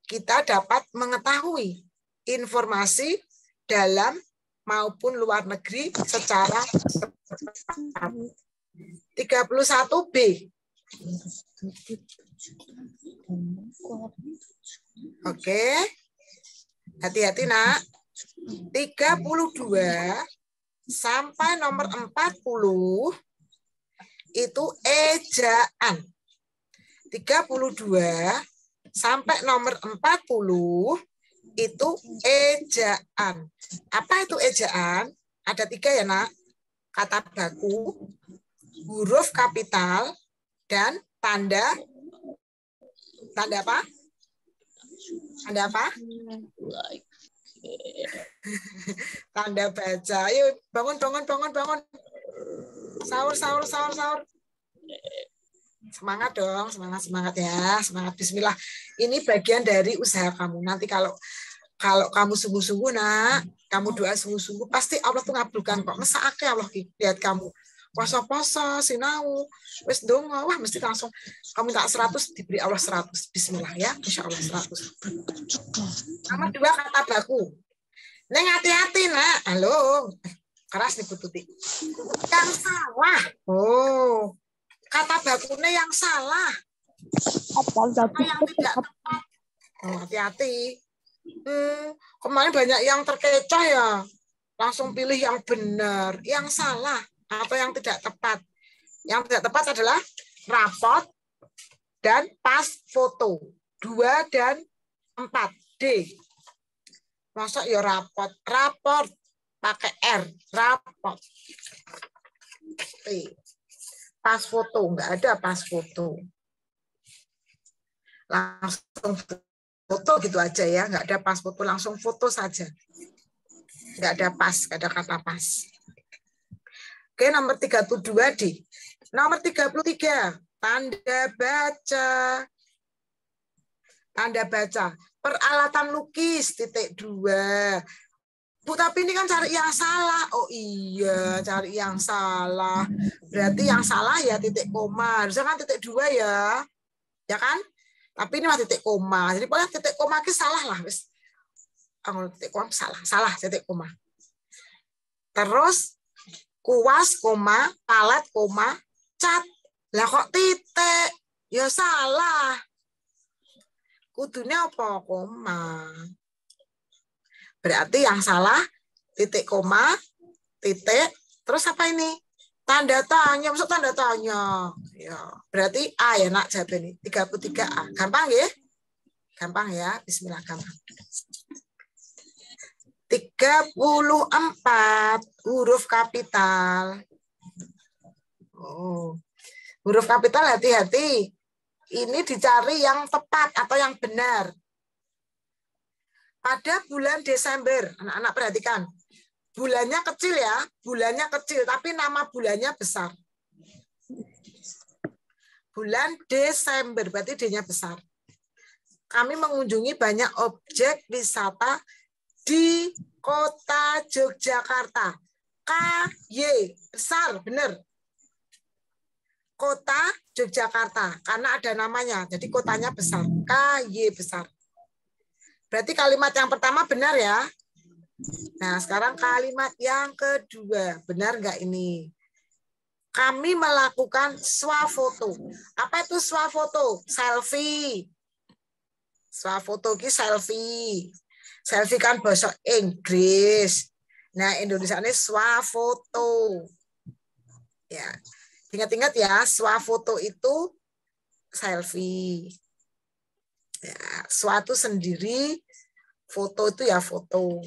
kita dapat mengetahui informasi dalam maupun luar negeri secara 31B. Oke. Hati-hati, Nak. 32 sampai nomor 40 itu ejaan. 32 sampai nomor 40 itu ejaan. Apa itu ejaan? Ada 3 ya, Nak. Kata baku, huruf kapital, dan tanda apa? Tanda apa? Tanda baca. Ayo bangun. Sahur. Semangat dong, semangat ya, semangat. Bismillah. Ini bagian dari usaha kamu. Nanti kalau kamu sungguh-sungguh, Nak, kamu doa sungguh-sungguh, pasti Allah tuh ngabulkan kok. Masa akeh Allah lihat kamu poso-poso, sinau, wis dongo, wah mesti langsung kamu minta 100 diberi Allah 100. Bismillah ya, insya Allah 100. Nomor 2 kata baku. Neng hati-hati, Nak. Halo. Keras nih Bu Tuti. Yang salah. Oh. Kata bakunya yang salah. Apa yang tidak tepat. Oh, hati-hati. Kemarin banyak yang terkecoh ya. Langsung pilih yang benar. Yang salah atau yang tidak tepat. Yang tidak tepat adalah rapot dan pas foto. 2 dan 4. D. Masa ya rapot pakai R, rapot. Pas foto, enggak ada pas foto. Langsung foto gitu aja ya, enggak ada pas foto, langsung foto saja. Enggak ada pas, enggak ada kata pas. Oke, nomor 32 D. Nomor 33, tanda baca. Tanda baca. Peralatan lukis, titik 2. Bu, tapi ini kan cari yang salah. Oh iya, cari yang salah. Berarti yang salah ya titik koma. Harusnya kan titik 2 ya. Ya kan? Tapi ini masih titik koma. Jadi pokoknya titik koma itu salah lah. Titik koma salah titik koma. Terus kuas, koma, palet, koma, cat. Lah kok titik? Ya salah. Kudunya apa? Koma. Berarti yang salah titik koma, titik, terus apa ini? Tanda tanya, maksud tanda tanya. Ya, berarti A ya, Nak, jawab ini. 33A. Gampang ya? Gampang ya, bismillah, gampang. 34 huruf kapital. Oh. Huruf kapital hati-hati. Ini dicari yang tepat atau yang benar. Pada bulan Desember, anak-anak perhatikan. Bulannya kecil ya, bulannya kecil, tapi nama bulannya besar. Bulan Desember, berarti D-nya besar. Kami mengunjungi banyak objek wisata di kota Yogyakarta. KY, besar, benar. Kota Yogyakarta, karena ada namanya, jadi kotanya besar. KY, besar. Berarti kalimat yang pertama benar ya. Nah, sekarang kalimat yang kedua. Benar nggak ini? Kami melakukan swafoto. Apa itu swafoto? Selfie. Swafoto ini selfie. Selfie kan bahasa Inggris. Nah, Indonesia ini swafoto. Ya. Ingat-ingat ya, swafoto itu selfie. Ya, suatu sendiri, foto itu ya foto.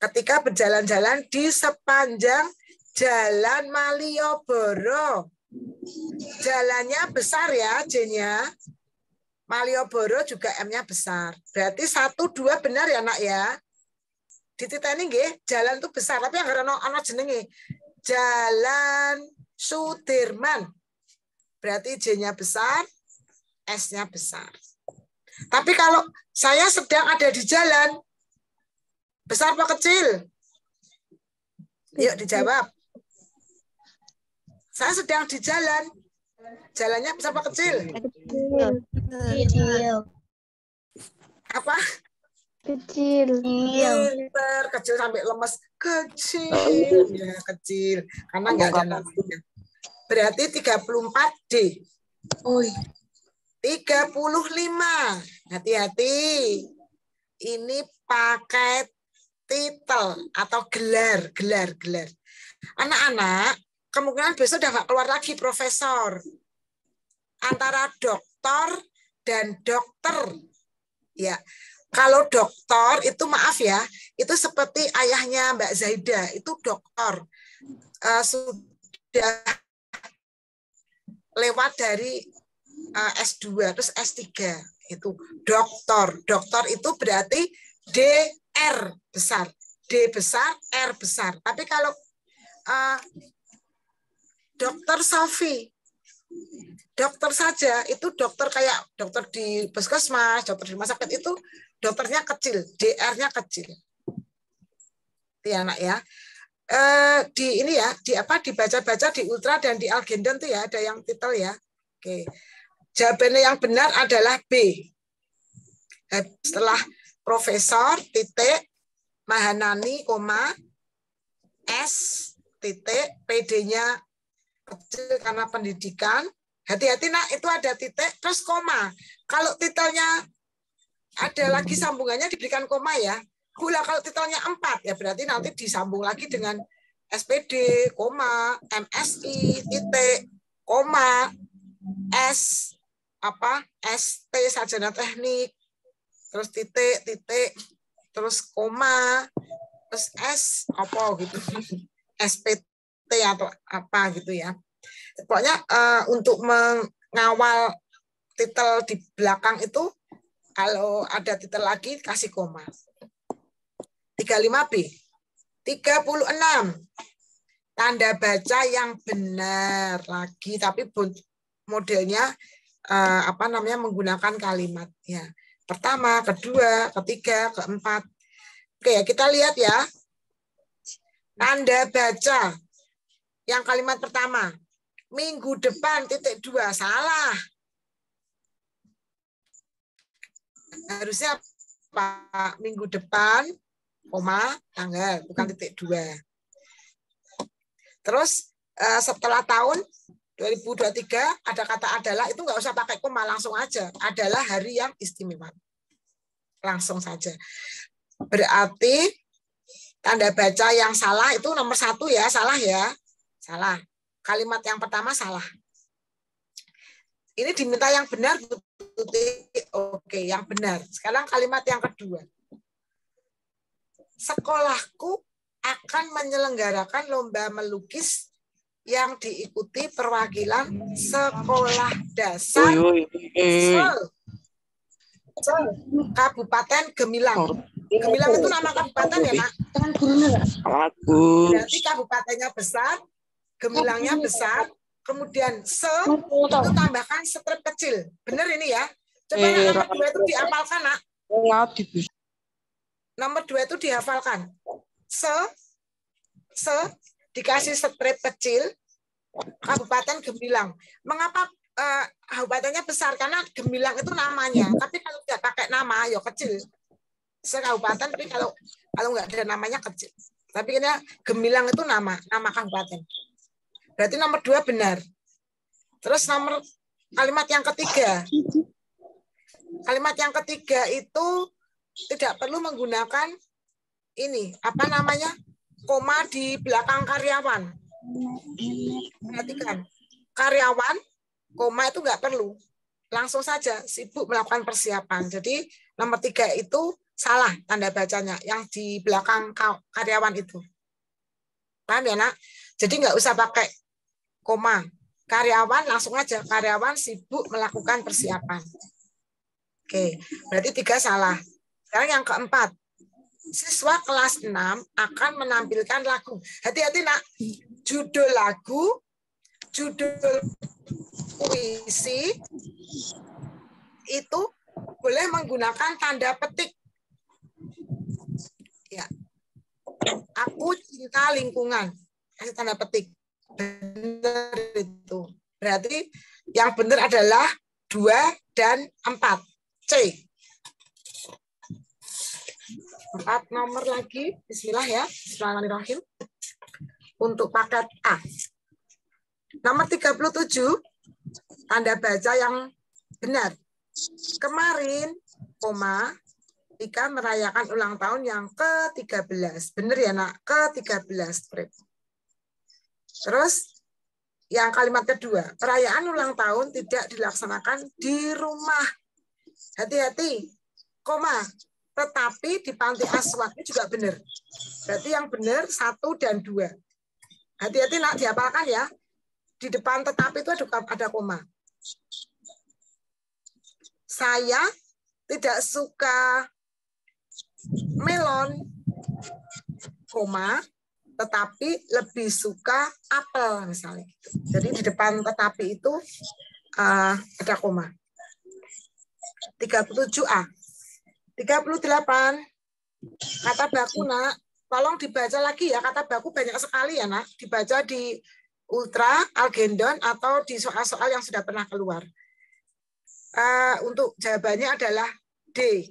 Ketika berjalan-jalan di sepanjang Jalan Malioboro. Jalannya besar ya, J-nya. Malioboro juga M-nya besar. Berarti 1, 2 benar ya, Nak ya. Dititeni nggih, jalan itu besar, tapi yang ana jenenge. Jalan Sudirman. Berarti J-nya besar, S-nya besar. Tapi kalau saya sedang ada di jalan, besar apa kecil? Yuk dijawab. Saya sedang di jalan. Jalannya besar apa kecil? Kecil. Apa? Kecil. Pinter, kecil sampai lemes. Kecil. Ya, kecil. Karena nggak ada namanya. Berarti 34D. Oh, 35. Hati-hati. Ini pakai titel atau gelar. Anak-anak, kemungkinan besok udah nggak keluar lagi profesor. Antara doktor dan dokter. Ya, kalau doktor itu maaf ya, itu seperti ayahnya Mbak Zaida, itu doktor. Sudah lewat dari S2 terus S3 itu doktor. Doktor itu berarti DR besar, D besar, R besar. Tapi kalau dokter Sofi, dokter saja itu dokter kayak dokter di puskesmas, dokter di rumah sakit itu dokternya kecil, DR-nya kecil. Itu ya, anak ya. Di ini ya, dibaca-baca di Ultra dan di Algendon tuh ya ada yang titel ya. Oke. Jawabannya yang benar adalah B. Setelah profesor titik Mahanani koma S titik PD-nya kecil karena pendidikan. Hati-hati nak, itu ada titik terus koma. Kalau titelnya ada lagi sambungannya diberikan koma ya. Gula kalau titelnya 4 ya berarti nanti disambung lagi dengan SPD, koma, MSI, titik, koma, S, ST sarjana teknik, terus titik, terus koma, terus S apa gitu, SPT atau apa gitu ya. Pokoknya untuk mengawal titel di belakang itu kalau ada titel lagi kasih koma. 35B. 36. Tanda baca yang benar lagi tapi modelnya menggunakan kalimat ya. Pertama, kedua, ketiga, keempat. Oke, ya kita lihat ya. Tanda baca yang kalimat pertama. Minggu depan titik 2 salah. Harusnya Pak minggu depan koma tanggal bukan titik 2. Terus setelah tahun 2023 ada kata adalah itu nggak usah pakai koma langsung aja. Adalah hari yang istimewa. Langsung saja. Berarti tanda baca yang salah itu nomor 1 ya, salah ya. Salah. Kalimat yang pertama salah. Ini diminta yang benar. Oke, yang benar. Sekarang kalimat yang kedua. Sekolahku akan menyelenggarakan lomba melukis yang diikuti perwakilan sekolah dasar Kabupaten Gemilang. Gemilang itu nama kabupaten ya, Nak? Berarti kabupatennya besar, Gemilangnya besar, kemudian itu tambahkan strip kecil. Benar ini ya? Coba nomor 2 itu dihafalkan, Nak. Nomor 2 itu dihafalkan. Dikasih strip kecil, Kabupaten Gemilang. Mengapa kabupatennya besar? Karena Gemilang itu namanya. Tapi kalau tidak pakai nama, ya kecil. Kabupaten, tapi kalau nggak ada namanya kecil. Tapi ini Gemilang itu nama kabupaten. Berarti nomor 2 benar. Terus kalimat yang ketiga. Kalimat yang ketiga itu tidak perlu menggunakan ini, koma di belakang karyawan. Perhatikan, karyawan, koma itu nggak perlu. Langsung saja sibuk melakukan persiapan. Jadi nomor 3 itu salah tanda bacanya, yang di belakang karyawan itu. Paham ya, Nak? Jadi nggak usah pakai koma. Karyawan langsung aja, karyawan sibuk melakukan persiapan. Oke, berarti 3 salah. Sekarang yang keempat, siswa kelas 6 akan menampilkan lagu. Hati-hati, Nak. Judul lagu, judul puisi, itu boleh menggunakan tanda petik. Ya. Aku cinta lingkungan. Kasih tanda petik. Benar itu. Berarti yang benar adalah 2 dan 4. C. 4 nomor lagi. Bismillah ya. Bismillahirrahmanirrahim. Untuk paket A. Nomor 37. Tanda baca yang benar. Kemarin, koma, Ika merayakan ulang tahun yang ke-13. Benar ya, Nak? Ke-13. Terus, yang kalimat kedua. Perayaan ulang tahun tidak dilaksanakan di rumah. Hati-hati. Koma. Tetapi di panti asuhan ini juga benar. Berarti yang benar 1 dan 2. Hati-hati, Nak. Dihafalkan ya. Di depan tetapi itu ada koma. Saya tidak suka melon, koma, tetapi lebih suka apel misalnya. Jadi di depan tetapi itu ada koma. 37A. 38. Kata baku, Nak. Tolong dibaca lagi ya. Kata baku banyak sekali ya, Nak. Dibaca di Ultra, Algendon, atau di soal-soal yang sudah pernah keluar. Untuk jawabannya adalah D.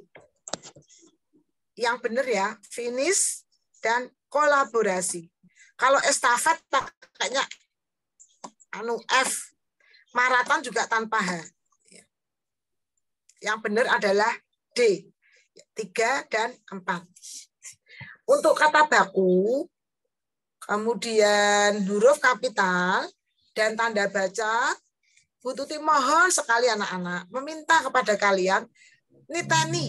Yang benar ya, finish dan kolaborasi. Kalau estafet pakainya F. Maraton juga tanpa H. Yang benar adalah D. 3 dan 4. Untuk kata baku, kemudian huruf kapital dan tanda baca, Bu Tuti mohon sekali anak-anak meminta kepada kalian niteni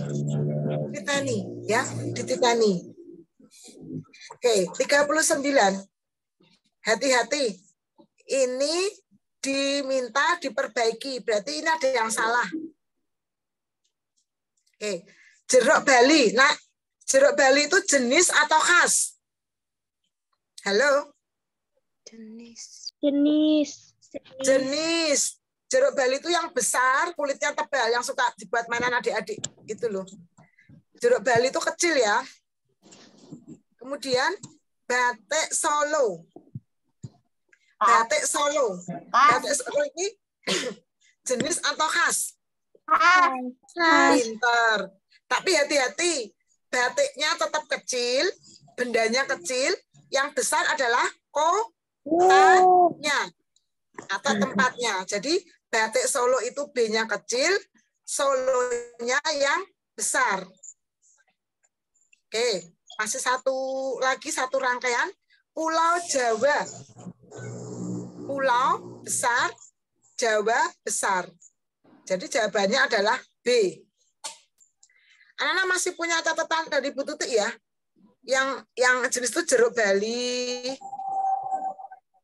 ya, dititeni. Oke, 39. Hati-hati. Ini diminta diperbaiki, berarti ini ada yang salah. Oke, jeruk Bali. Nah, jeruk Bali itu jenis atau khas? Halo? Jenis. Jeruk Bali itu yang besar, kulitnya tebal, yang suka dibuat mainan adik-adik. Itu loh. Jeruk Bali itu kecil ya. Kemudian batik Solo. Batik Solo ini jenis atau khas? Pinter. Tapi hati-hati. Batiknya tetap kecil, bendanya kecil, yang besar adalah kotanya atau tempatnya. Jadi batik Solo itu B-nya kecil, Solonya yang besar. Oke, masih satu rangkaian. Pulau Jawa. Pulau besar, Jawa besar. Jadi jawabannya adalah B. Anak-anak masih punya catatan dari Bu Tuti ya? Yang jenis itu jeruk Bali,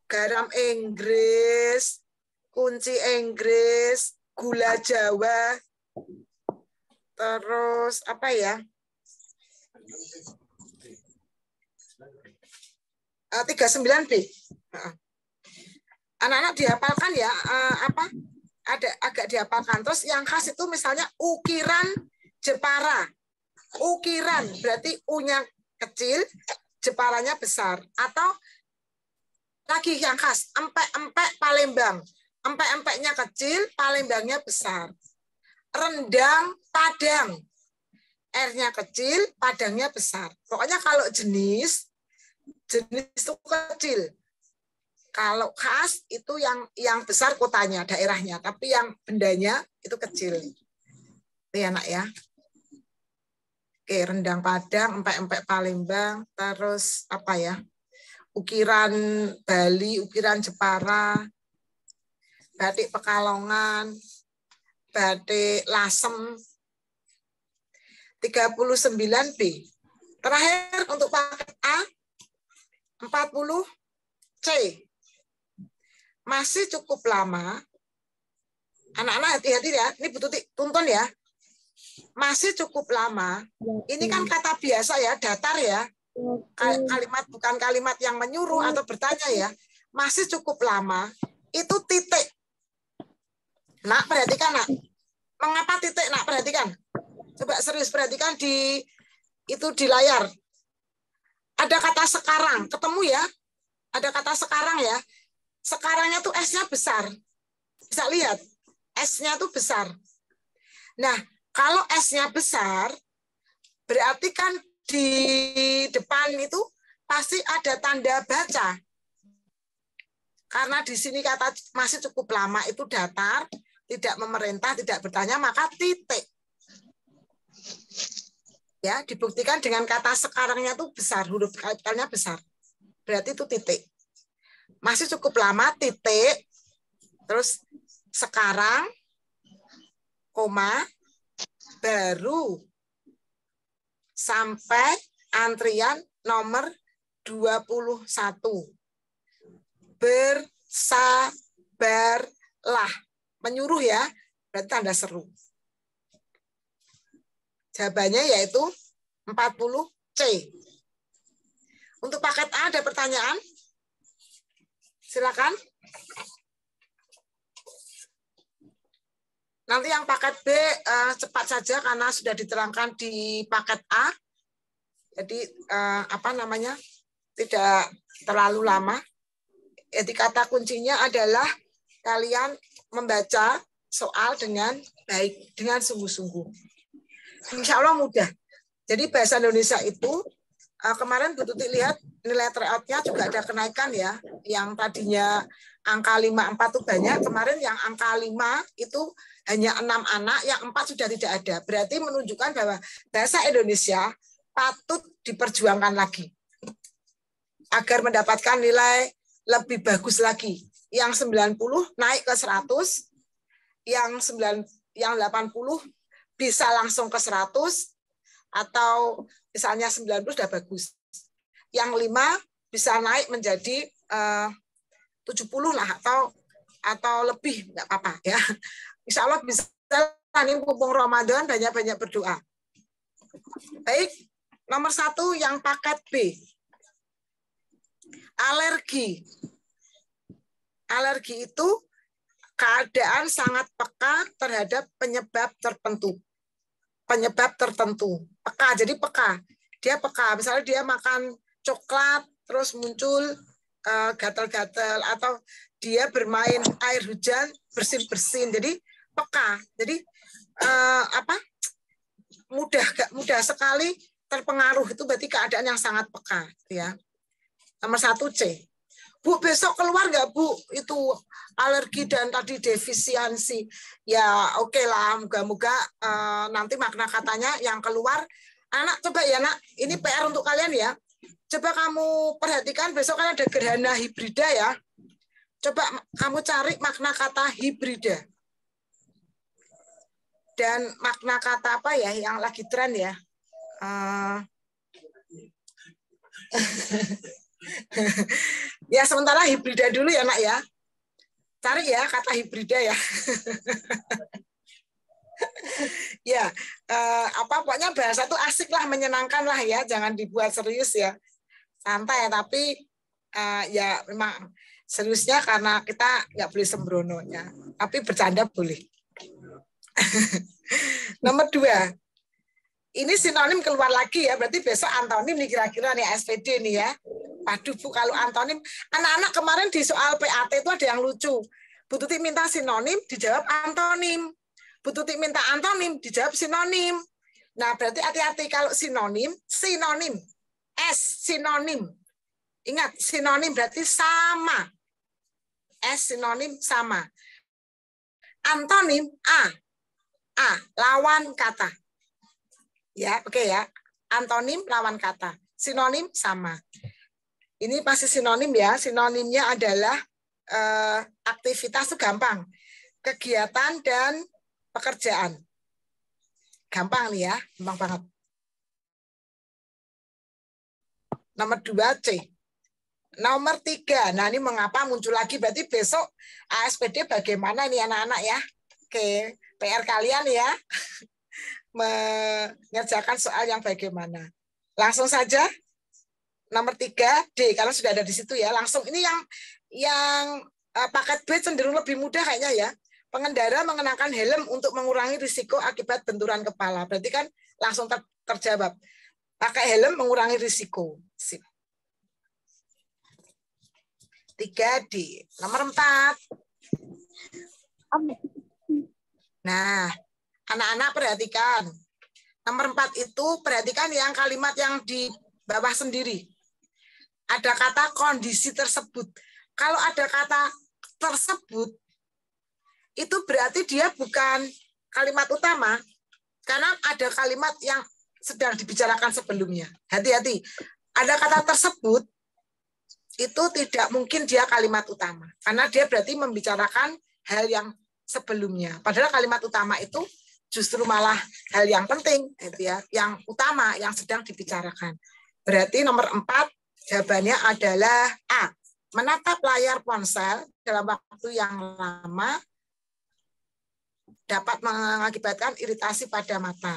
garam Inggris, kunci Inggris, gula Jawa, terus apa ya? 39B. Anak-anak dihafalkan ya, ada agak dihafalkan. Terus yang khas itu misalnya ukiran Jepara. Ukiran berarti U-nya kecil, Jeparanya besar. Atau lagi yang khas, empek-empek Palembang. Empek-empeknya kecil, Palembangnya besar. Rendang Padang. R-nya kecil, Padangnya besar. Pokoknya kalau jenis itu kecil. Kalau khas itu yang besar kotanya, daerahnya, tapi yang bendanya itu kecil. Itu ya, Nak ya. Oke, rendang Padang, empek-empek Palembang, terus apa ya? Ukiran Bali, ukiran Jepara, batik Pekalongan, batik Lasem. 39B. Terakhir untuk paket A, 40C. Masih cukup lama. Anak-anak hati-hati ya. Ini Bu Tuti tonton ya. Masih cukup lama. Ini kan kata biasa ya, datar ya. Kalimat bukan kalimat yang menyuruh atau bertanya ya. Masih cukup lama. Itu titik. Nak, perhatikan, Nak. Mengapa titik? Nah, perhatikan. Coba serius perhatikan itu di layar. Ada kata sekarang, ketemu ya? Ada kata sekarang ya. Sekarangnya tuh S-nya besar. Bisa lihat, S-nya tuh besar. Nah, kalau S-nya besar, berarti kan di depan itu pasti ada tanda baca. Karena di sini kata masih cukup lama itu datar, tidak memerintah, tidak bertanya, maka titik. Ya, dibuktikan dengan kata sekarangnya itu besar, huruf kapitalnya besar. Berarti itu titik. Masih cukup lama, titik, terus sekarang, koma, baru sampai antrian nomor 21. Bersabarlah. Menyuruh ya, berarti tanda seru. Jawabannya yaitu 40C. Untuk paket A ada pertanyaan? Silakan. Nanti yang paket B cepat saja karena sudah diterangkan di paket A. Jadi tidak terlalu lama. Jadi kata kuncinya adalah kalian membaca soal dengan baik, dengan sungguh-sungguh. Insya Allah mudah. Jadi bahasa Indonesia itu kemarin Bu Tuti lihat nilai tryout-nya juga ada kenaikan ya. Yang tadinya angka 54 itu banyak, kemarin yang angka 5 itu hanya 6 anak, yang 4 sudah tidak ada. Berarti menunjukkan bahwa bahasa Indonesia patut diperjuangkan lagi agar mendapatkan nilai lebih bagus lagi. Yang 90 naik ke 100, yang 80 bisa langsung ke 100, atau misalnya 90 sudah bagus. Yang 5 bisa naik menjadi 70 lah, atau lebih, nggak apa-apa ya. Insya Allah bisa, ini mumpung Ramadan, banyak-banyak berdoa. Baik, nomor 1 yang paket B. Alergi. Alergi itu keadaan sangat peka terhadap penyebab tertentu. Penyebab tertentu. Peka, jadi peka. Dia peka. Misalnya dia makan coklat, terus muncul gatal-gatal, atau dia bermain air hujan, bersin-bersin. Jadi peka. Jadi mudah sekali terpengaruh. Itu berarti keadaan yang sangat peka. Ya. Nomor 1 C. Bu, besok keluar nggak Bu itu alergi dan tadi defisiensi? Ya oke lah, moga-moga nanti makna katanya yang keluar. Anak coba ya nak, ini PR untuk kalian ya. Coba kamu perhatikan besok kan ada gerhana hibrida ya. Coba kamu cari makna kata hibrida. Dan makna kata apa ya yang lagi tren ya? Ya sementara hibrida dulu ya nak ya. Cari ya kata hibrida ya. Ya pokoknya bahasa itu asik lah, menyenangkan lah ya, jangan dibuat serius ya, santai, tapi ya memang seriusnya karena kita nggak boleh sembrono ya, tapi bercanda boleh. Nomor 2. Ini sinonim keluar lagi ya, berarti besok antonim nih kira-kira nih SPD nih ya. Waduh Bu, kalau antonim, anak-anak kemarin di soal PAT itu ada yang lucu. Bu Tuti minta sinonim, dijawab antonim. Bu Tuti minta antonim, dijawab sinonim. Nah berarti hati-hati kalau sinonim, S sinonim. Ingat, sinonim berarti sama. S sinonim sama. Antonim A lawan kata. Ya, oke ya. Antonim lawan kata. Sinonim sama. Ini pasti sinonim ya. Sinonimnya adalah aktivitas itu gampang. Kegiatan dan pekerjaan. Gampang nih ya, gampang banget. Nomor 2C. Nomor 3. Nah, ini mengapa muncul lagi? Berarti besok ASPD bagaimana nih anak-anak ya? Oke, PR kalian ya. Mengerjakan soal yang bagaimana. Langsung saja nomor 3D, kalau sudah ada di situ ya, langsung ini yang paket B cenderung lebih mudah kayaknya ya. Pengendara mengenakan helm untuk mengurangi risiko akibat benturan kepala. Berarti kan langsung terjawab. Pakai helm mengurangi risiko. Sip. 3D. Nomor 4. Nah, anak-anak perhatikan. Nomor 4 itu perhatikan yang kalimat yang di bawah sendiri. Ada kata kondisi tersebut. Kalau ada kata tersebut, itu berarti dia bukan kalimat utama. Karena ada kalimat yang sedang dibicarakan sebelumnya. Hati-hati. Ada kata tersebut, itu tidak mungkin dia kalimat utama. Karena dia berarti membicarakan hal yang sebelumnya. Padahal kalimat utama itu justru malah hal yang penting, gitu ya, yang utama, yang sedang dibicarakan. Berarti nomor 4 jawabannya adalah A. Menatap layar ponsel dalam waktu yang lama dapat mengakibatkan iritasi pada mata.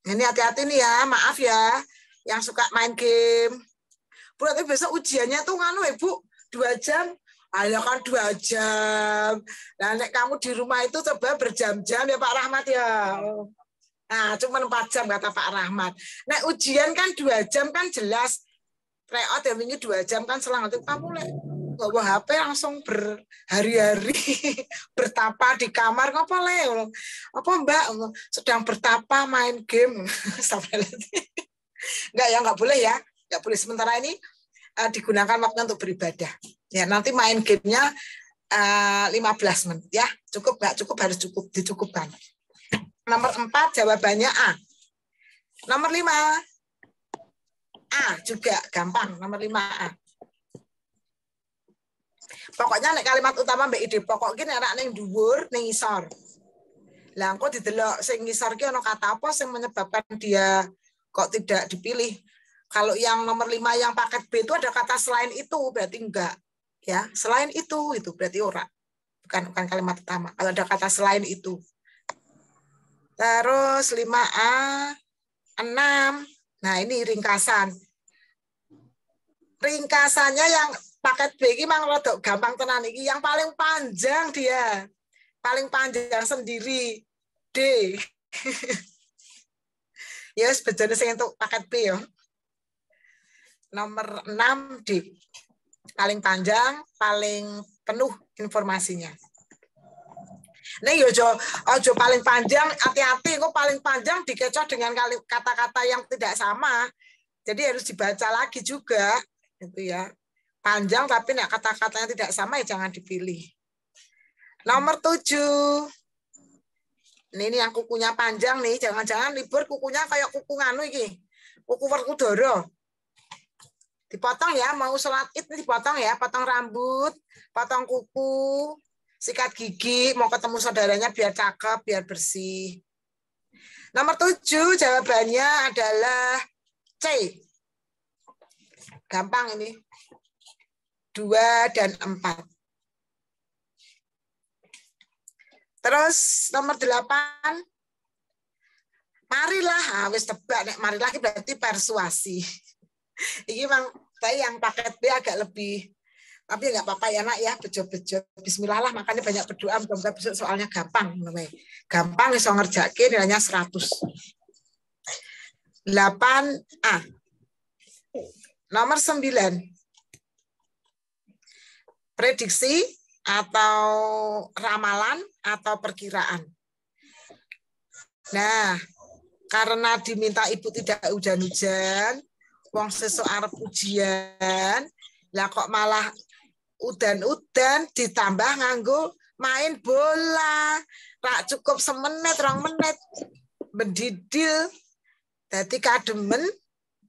Ini hati-hati nih ya, maaf ya, yang suka main game. Berarti besok ujiannya tuh nganu Ibu, 2 jam. Ayo kan 2 jam. Nah, nek kamu di rumah itu coba berjam-jam ya Pak Rahmat ya. Nah, cuma 4 jam kata Pak Rahmat. Nek ujian kan 2 jam kan jelas. Tryout ya minggu 2 jam kan selang itu kamu bawa HP langsung berhari-hari bertapa di kamar ngapa le? Apa Mbak sedang bertapa main game? Enggak ya, enggak boleh ya. Enggak boleh sementara ini digunakan waktu untuk beribadah. Ya, nanti main gamenya 15 menit ya. Cukup enggak? Cukup, harus cukup, dicukupkan. Nomor 4 jawabannya A. Nomor 5 A juga gampang, nomor 5A. Pokoknya nek kalimat utama mbak ide pokok gini anak ning dhuwur ning ngisor. Lah engko didelok sing ngisor ki ana kata apa sing menyebabkan dia kok tidak dipilih. Kalau yang nomor 5 yang paket B itu ada kata selain itu berarti enggak. Ya, selain itu berarti ora. Bukan kalimat utama. Kalau ada kata selain itu. Terus 5A 6. Nah, ini ringkasan. Ringkasannya yang paket B ini memang rodok gampang tenan iki. Yang paling panjang dia. Paling panjang sendiri D. Ya, sebetulnya sing untuk paket B ya. Nomor 6 D. Paling panjang, paling penuh informasinya. Nah, ojo paling panjang, hati-hati kok paling panjang dikecoh dengan kata-kata yang tidak sama. Jadi harus dibaca lagi juga, gitu ya. Panjang tapi nek kata-katanya tidak sama ya jangan dipilih. Nomor 7. Ini yang kukunya panjang nih, jangan-jangan libur kukunya kayak kuku nganu iki. Kuku Werkudara. Dipotong ya, mau sholat Id dipotong ya, potong rambut, potong kuku. Sikat gigi, mau ketemu saudaranya biar cakep, biar bersih. Nomor 7 jawabannya adalah C. Gampang ini. 2 dan 4. Terus nomor 8. Marilah, wis tebak nek marilah berarti persuasi. Ini memang saya yang paket B agak lebih. Tapi nggak apa-apa ya nak ya, bejo-bejo. Bismillah lah, makanya banyak berdoa, mudah-mudahan besok soalnya gampang. Gampang, bisa ngerjakin nilainya 100. 8A. Nomor 9. Prediksi atau ramalan atau perkiraan. Nah, karena diminta ibu tidak hujan-hujan, wong sesuk arep ujian, lah kok malah udan-udan ditambah nganggo main bola. Rak cukup semenit, 2 menit. Mendidil. Dadi kademen,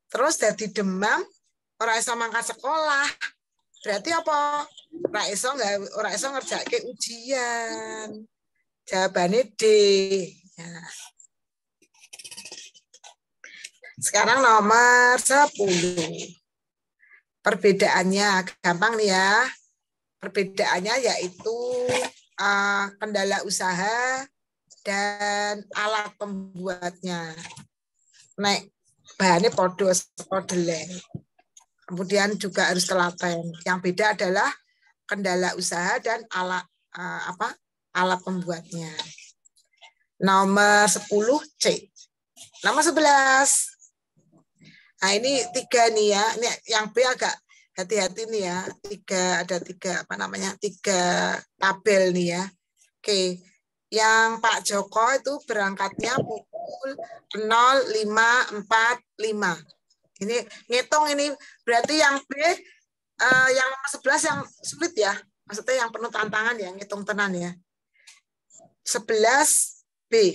terus dadi demam, ora iso mangkat sekolah. Berarti apa? Ora iso ngerjakke ujian. Jawabannya D. Ya. Sekarang nomor 10. Perbedaannya gampang nih ya. Perbedaannya yaitu kendala usaha dan alat pembuatnya. Nek bahannya podo sepodeleng. Kemudian juga harus telaten. Yang beda adalah kendala usaha dan alat pembuatnya. Nomor 10 C. Nomor 11. Nah, ini 3 nih ya. Ini yang B agak hati-hati nih ya. 3 tabel nih ya. Oke. Yang Pak Joko itu berangkatnya pukul 05.45. Ini ngitung ini berarti yang B yang nomor 11 yang sulit ya. Maksudnya yang penuh tantangan ya, ngitung tenan ya. 11 B.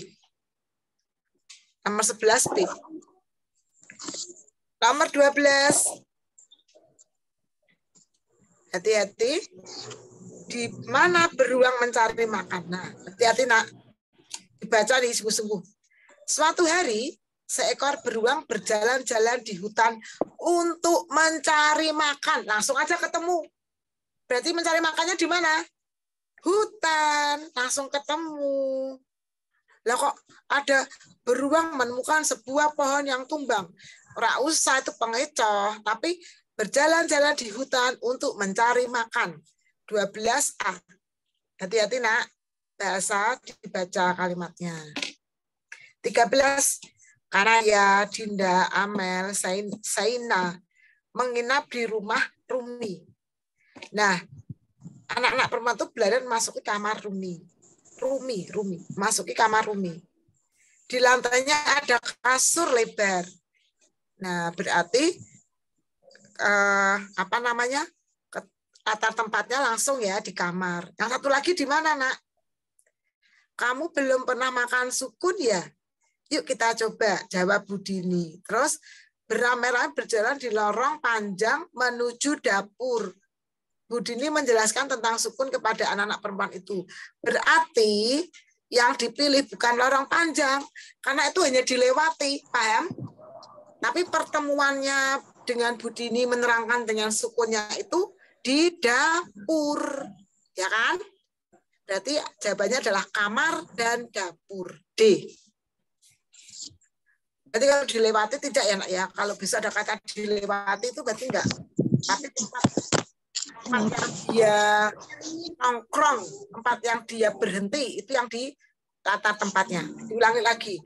Nomor 11 B. Nomor 12. Hati-hati. Di mana beruang mencari makan? Nah, hati-hati nak. Dibaca nih sungguh-sungguh. Suatu hari, seekor beruang berjalan-jalan di hutan untuk mencari makan. Langsung aja ketemu. Berarti mencari makannya di mana? Hutan. Langsung ketemu. Lah kok ada beruang menemukan sebuah pohon yang tumbang. Ora usah itu pengecoh, tapi berjalan-jalan di hutan untuk mencari makan. 12A. Hati-hati nak. Bahasa dibaca kalimatnya. 13. Karaya, Dinda, Amel, Saina menginap di rumah Rumi. Nah, anak-anak perempuan itu belajar masuk ke kamar Rumi. Rumi, masuk ke kamar Rumi. Di lantainya ada kasur lebar. Nah, berarti latar tempatnya langsung ya di kamar. Yang satu lagi di mana, nak? Kamu belum pernah makan sukun ya? Yuk kita coba, jawab Budini. Terus beramai-ramai berjalan di lorong panjang menuju dapur. Budini menjelaskan tentang sukun kepada anak-anak perempuan itu. Berarti yang dipilih bukan lorong panjang, karena itu hanya dilewati, paham? Tapi pertemuannya dengan Budini menerangkan dengan sukunnya itu di dapur, ya kan? Berarti jawabannya adalah kamar dan dapur. D. Berarti kalau dilewati tidak ya, nak ya. Kalau bisa ada kata dilewati itu berarti enggak. Tapi tempat yang dia nongkrong, tempat yang dia berhenti, itu yang di latar tempatnya. Diulangi lagi.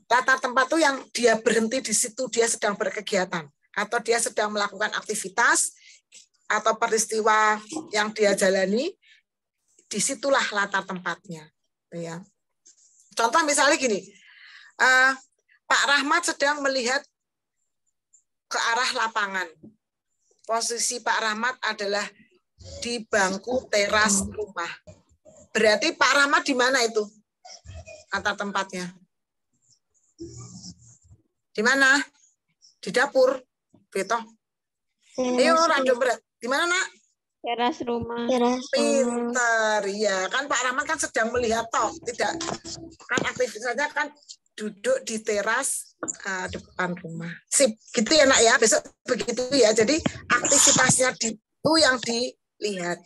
Latar tempat itu yang dia berhenti di situ, dia sedang berkegiatan. Atau dia sedang melakukan aktivitas, atau peristiwa yang dia jalani, disitulah latar tempatnya. Ya. Contoh misalnya gini, Pak Rahmat sedang melihat ke arah lapangan. Posisi Pak Rahmat adalah di bangku teras rumah. Berarti Pak Rahmat di mana itu? Latar tempatnya. Di mana? Di dapur. Beto. Ayo random berat. Di mana, nak? Teras rumah. Pinter, ya kan Pak Rahmat kan sedang melihat toh, tidak kan aktivitasnya kan duduk di teras depan rumah. Sip, gitu ya nak ya. Besok begitu ya. Jadi aktivitasnya itu yang dilihat.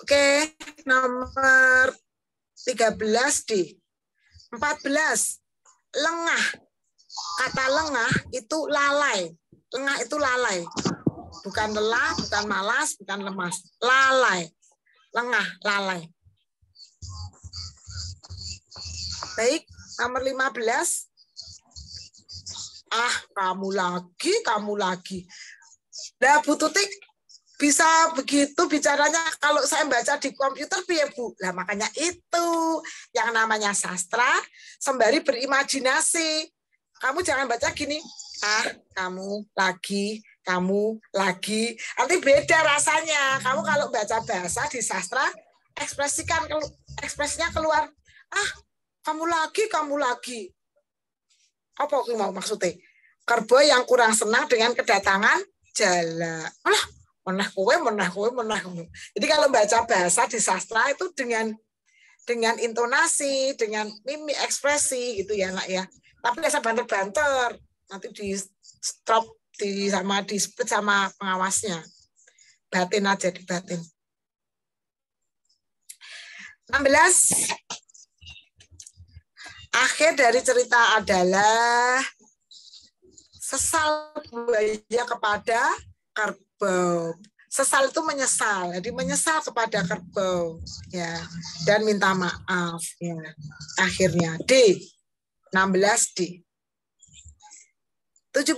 Oke, nomor 13D. 14. Lengah. Kata lengah itu lalai. Lengah itu lalai. Bukan lelah, bukan malas, bukan lemas. Lalai. Lengah, lalai. Baik, nomor 15. Kamu lagi. Nah, Bu Tutik bisa begitu bicaranya kalau saya baca di komputer, ya Bu. Nah, makanya itu yang namanya sastra sembari berimajinasi. Kamu jangan baca gini, kamu lagi. Nanti beda rasanya. Kamu kalau baca bahasa di sastra, ekspresinya keluar, kamu lagi. Apa aku mau maksudnya? Kerbo yang kurang senang dengan kedatangan jala. Menah kowe. Jadi kalau baca bahasa di sastra itu dengan intonasi, dengan mimik ekspresi gitu ya, nak ya. Tapi biasa banter-banter. Nanti di stop disebut sama pengawasnya. Batin aja, di batin. 16. Akhir dari cerita adalah sesal buaya kepada kerbau. Sesal itu menyesal. Jadi menyesal kepada kerbau ya dan minta maaf ya. Akhirnya D. 16 D. 17.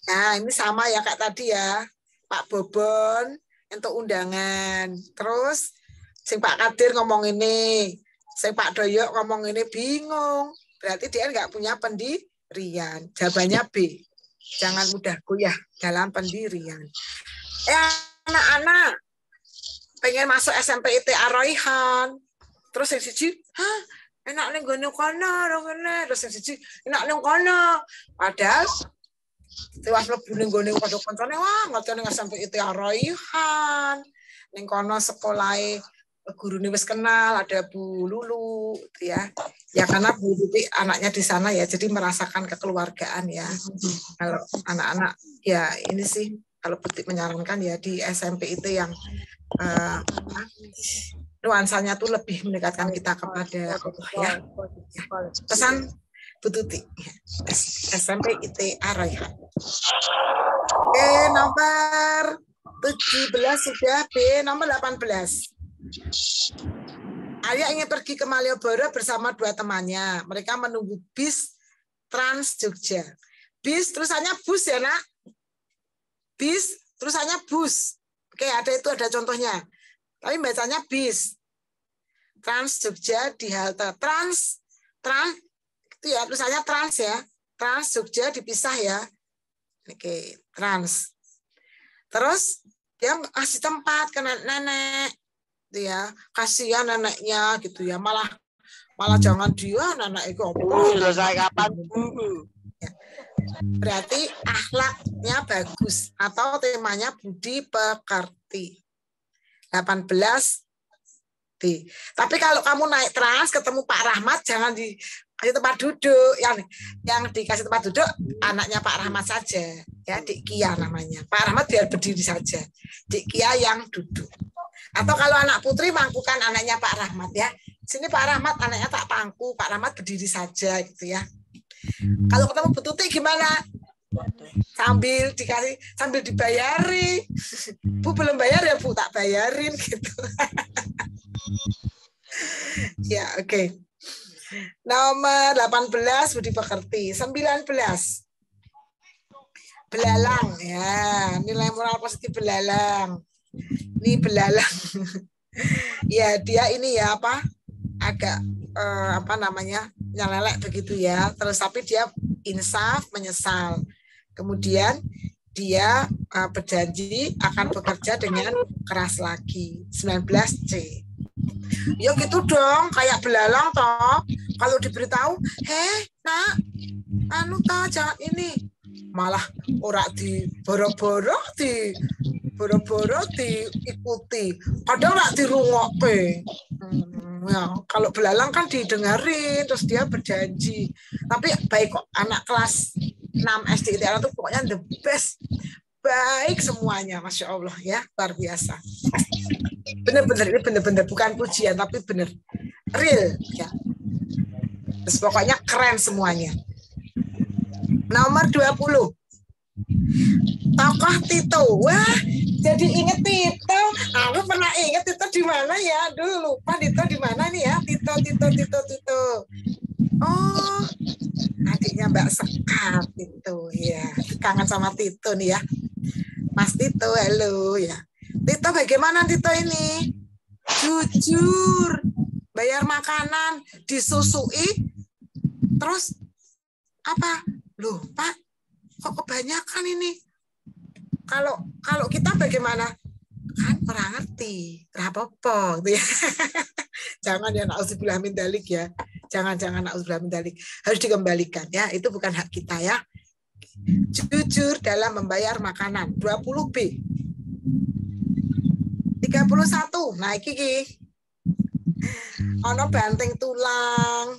Nah, ini sama ya Kak tadi ya. Pak Bobon untuk undangan. Terus sing Pak Kadir ngomong ini, sing Pak Doyok ngomong ini bingung. Berarti dia nggak punya pendirian. Jawabannya B. Jangan mudah goyah dalam pendirian. Anak-anak pengen masuk SMP IT Ar-Raihan. Terus yang siji, hah, enak ning ngene kono, terus yang siji enak ning kono. Padahal tewas mlebu ning gone kanca-kancane, wah ngoten ning SMP IT Ar-Raihan. Ning kono sekolahe gurune wis kenal, ada Bu Lulu ya. Ya karena Bu Tuti anaknya di sana ya, jadi merasakan kekeluargaan ya. Kalau anak-anak ya ini sih kalau Butik menyarankan ya di SMP itu yang nuansanya tuh lebih mendekatkan kita kepada Allah ya. Pesan Bu Tuti SMP IT Ar-Raihan. Oke, nomor 17 sudah. B, nomor 18. Arya ingin pergi ke Malioboro bersama 2 temannya. Mereka menunggu bis Trans Jogja. Bis terusannya bus ya nak? Bis terusannya bus. Oke, ada contohnya. Tapi bacanya bis. Trans Jogja di halte Trans itu ya tulisannya Trans ya. Trans Jogja dipisah ya. Oke, Trans. Terus dia kasih tempat ke nenek. Ya kasihan neneknya gitu ya, malah jangan dia nenek itu selesai kapan ya. Berarti akhlaknya bagus atau temanya budi pekerti. 18 D. Tapi kalau kamu naik Trans ketemu Pak Rahmat jangan dikasih tempat duduk, yang dikasih tempat duduk anaknya Pak Rahmat saja ya, Dik Kia namanya. Pak Rahmat biar berdiri saja, Dik Kia yang duduk. Atau kalau anak putri mangkukan anaknya Pak Rahmat ya. Sini Pak Rahmat anaknya tak pangku, Pak Rahmat berdiri saja gitu ya. Kalau ketemu Bu Tuti gimana? Sambil dibayari. Bu belum bayar ya Bu, tak bayarin gitu. Ya oke. Nomor 18 budi pekerti. 19. Belalang ya, nilai moral positif belalang. Ini belalang. Ya dia ini ya agak nyelelek begitu ya. Terus tapi dia insaf, menyesal. Kemudian dia berjanji akan bekerja dengan keras lagi. 19C. Ya gitu dong, kayak belalang toh. Kalau diberitahu, nak, toh jangan ini. Malah ora di boro-boro diikuti, kadang nggak dirungokke. Ya, kalau belalang kan didengarin, terus dia berjanji. Tapi baik kok, anak kelas 6 SD itu pokoknya the best, baik semuanya, masya Allah ya, luar biasa. Bener-bener ini bener-bener bukan pujian, tapi bener real ya. Terus pokoknya keren semuanya. Nomor 20. Tokoh Tito. Wah, jadi inget Tito. Aku pernah inget Tito di mana ya? Aduh, lupa Tito di mana nih ya? Tito. Oh, adiknya Mbak Sekar Tito ya. Kangen sama Tito nih ya. Mas Tito, halo ya. Tito bagaimana Tito ini? Jujur, bayar makanan, disusui, terus apa? Loh, Pak, kok kebanyakan ini? Kalau kita bagaimana? Kan orang ngerti, rapopo gitu ya. Jangan ya na'udzubillah min dzalik ya. Jangan na'udzubillah min dzalik. Harus dikembalikan ya, itu bukan hak kita ya. Jujur dalam membayar makanan. 20B. 31. Nah, iki. Ono banting tulang,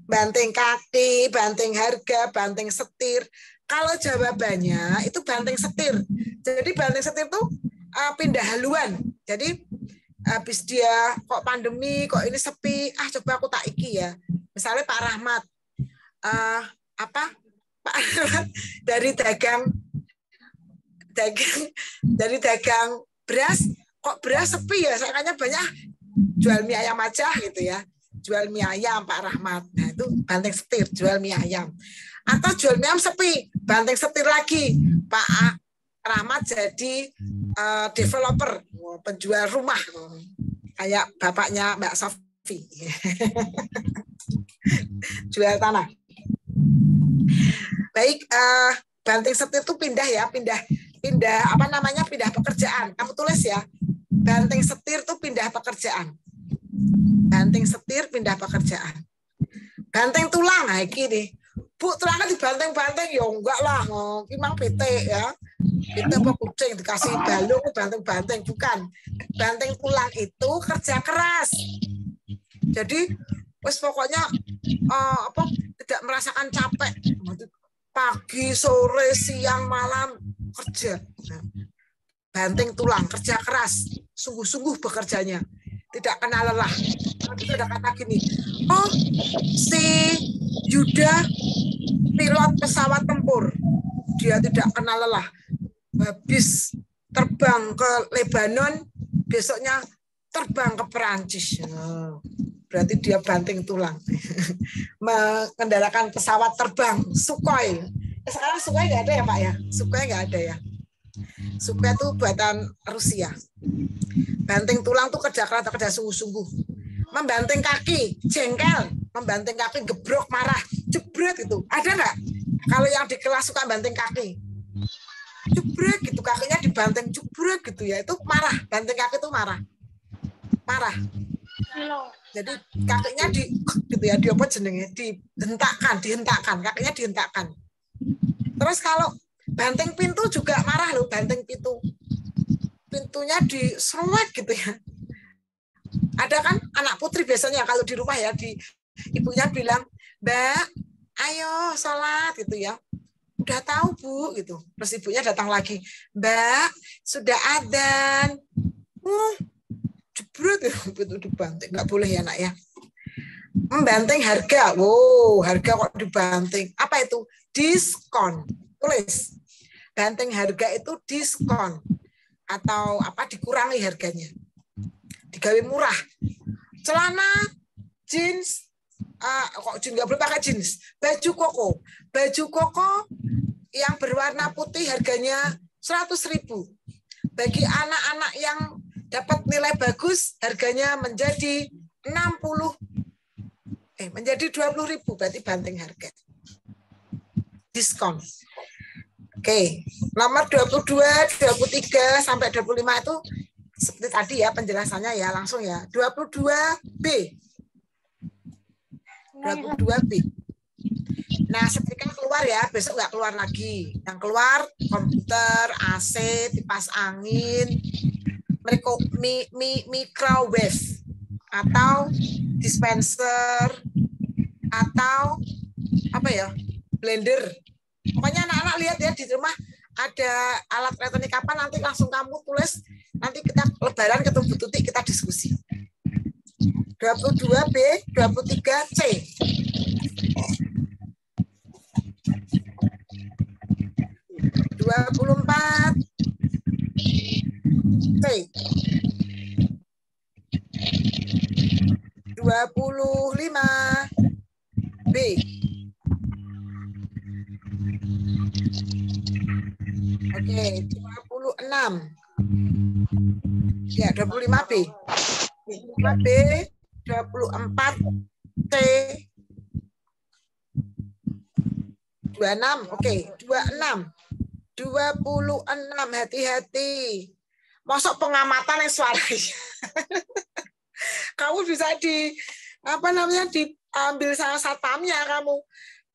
banting kaki, banting harga, banting setir. Kalau jawabannya itu banting setir. Jadi banting setir tuh pindah haluan. Jadi habis dia kok pandemi, kok ini sepi, coba aku tak iki ya. Misalnya Pak Rahmat, Pak Rahmat dari dagang dagang beras, kok beras sepi ya, saya banyak, jual mie ayam aja gitu ya, jual mie ayam Pak Rahmat. Nah itu banting setir, jual mie ayam. Atau jual mie ayam sepi, banting setir lagi, Pak Rahmat jadi developer, penjual rumah, kayak bapaknya Mbak Sofi, jual tanah. Baik, banting setir itu pindah apa namanya, pindah pekerjaan. Kamu tulis ya, banting setir itu pindah pekerjaan. Banting setir pindah pekerjaan. Banting tulang, nah iki nih. Bu, tulangnya dibanting-banting, ya enggak lah, memang PT ya. Kita apa kucing dikasih balung banting-banting, bukan. Banting tulang itu kerja keras. Jadi wes pokoknya tidak merasakan capek. Pagi, sore, siang, malam kerja. Banting tulang, kerja keras, sungguh-sungguh bekerjanya. Tidak kenal lelah. Kita ada kata gini, oh si Yuda pilot pesawat tempur, dia tidak kenal lelah. Habis terbang ke Lebanon, besoknya terbang ke Perancis. Berarti dia banting tulang. Mengendalikan pesawat terbang Sukhoi. Sekarang Sukhoi nggak ada ya Pak ya? Sukhoi nggak ada ya? Sukhoi itu buatan Rusia. Banting tulang tuh kerja keras, kerja sungguh-sungguh. Membanting kaki, jengkel, membanting kaki, gebrok, marah, jebret itu. Ada nggak? Kalau yang di kelas suka banting kaki, jebret gitu, kakinya dibanting, jebret gitu ya, itu marah. Banting kaki itu marah. Jadi kakinya gitu ya, di apa jenenge, dihentakkan, kakinya dihentakkan. Terus kalau banting pintu juga marah loh, banting pintu. Pintunya diserwet gitu ya. Ada kan anak putri biasanya kalau di rumah ya, ibunya bilang, Mbak, ayo sholat gitu ya. Udah tahu Bu gitu. Terus ibunya datang lagi, Mbak, sudah adzan. Jebret itu dibanting, nggak boleh ya nak ya. Membanting harga, wow, harga kok dibanting. Apa itu? Diskon. Tulis. Banting harga itu diskon atau apa, dikurangi harganya. Digawe murah. Celana jeans, kok jeans nggak boleh pakai jeans. Baju koko yang berwarna putih harganya 100.000. Bagi anak-anak yang dapat nilai bagus harganya menjadi 20.000, berarti banting harga. Diskon. Oke, nomor 22, 23 sampai 25 itu seperti tadi ya penjelasannya ya, langsung ya. 22B. 22B. Nah, setrika keluar ya, besok nggak keluar lagi. Yang keluar komputer, AC, kipas angin, microwave atau dispenser atau apa ya, blender. Pokoknya anak-anak lihat ya di rumah ada alat elektronik apa, nanti langsung kamu tulis, nanti kita lebaran ketemu Bu Tuti, kita diskusi. 22B, 23C. 24 C. 25 B. Oke, 26. Ya, 25B. 25B, 24 C. 26. Oke, 26. 26, hati-hati. Masuk pengamatan yang suaranya. Kamu bisa diambil sama satpamnya kamu.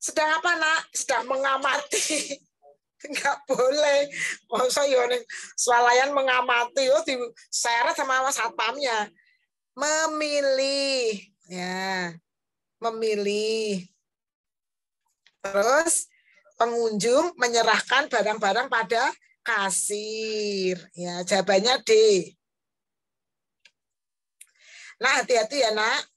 Sedang apa, Nak? Sedang mengamati. Enggak boleh. Masa yoning swalayan mengamati, diseret sama satpamnya. Memilih, ya. Memilih. Terus pengunjung menyerahkan barang-barang pada kasir. Ya, jawabannya D. Nah, hati-hati ya, Nak.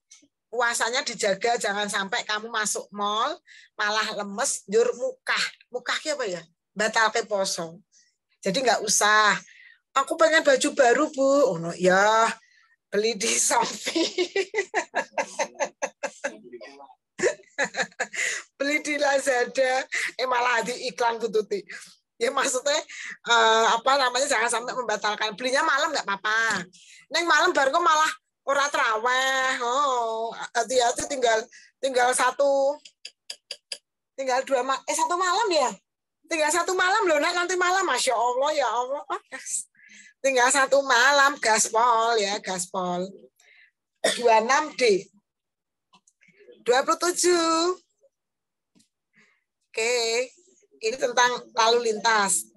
Puasanya dijaga, jangan sampai kamu masuk mall malah lemes, njur mukah. Mukah apa ya? Batal ke poso. Jadi nggak usah. Aku pengen baju baru, Bu. Oh, no, ya, beli di Shopee. Beli di Lazada. Malah di iklan Bu Tuti. Ya maksudnya apa namanya, jangan sampai membatalkan. Belinya malam nggak apa-apa. Neng malam baru kok malah ora traweh. Oh, hati-hati tinggal satu malam ya. Tinggal 1 malam loh, Nak, nanti malam. Masya Allah, ya Allah. Tinggal 1 malam, gaspol ya, gaspol. 26D. 27. Oke, ini tentang lalu lintas.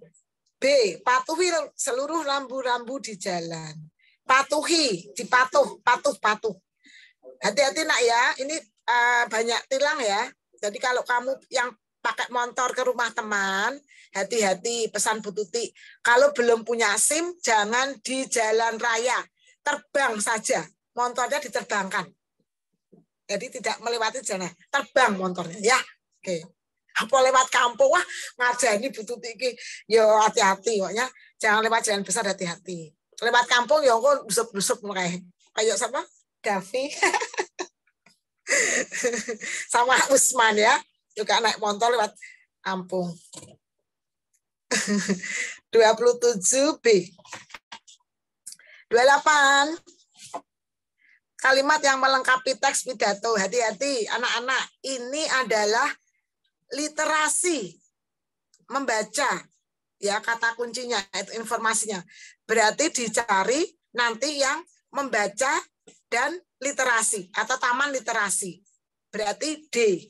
B, patuhi seluruh rambu-rambu di jalan. Patuhi, dipatuh, patuh. Hati-hati Nak ya, ini banyak tilang ya. Jadi kalau kamu yang pakai motor ke rumah teman, hati-hati, pesan Bu Tuti. Kalau belum punya SIM, jangan di jalan raya. Terbang saja, motornya diterbangkan. Jadi tidak melewati jalan, terbang motornya ya. Oke. Apa lewat kampung, wah ngajani Bu Tuti iki, yo hati-hati pokoknya. Jangan lewat jalan besar, hati-hati. Lewat kampung ya kok busuk-busuk kayak siapa? Davi. Sama Usman ya. Juga naik motor lewat kampung. 27B. 28. Kalimat yang melengkapi teks pidato. Hati-hati anak-anak. Ini adalah literasi. Membaca. Ya, kata kuncinya, itu informasinya. Berarti dicari nanti yang membaca dan literasi atau taman literasi. Berarti D.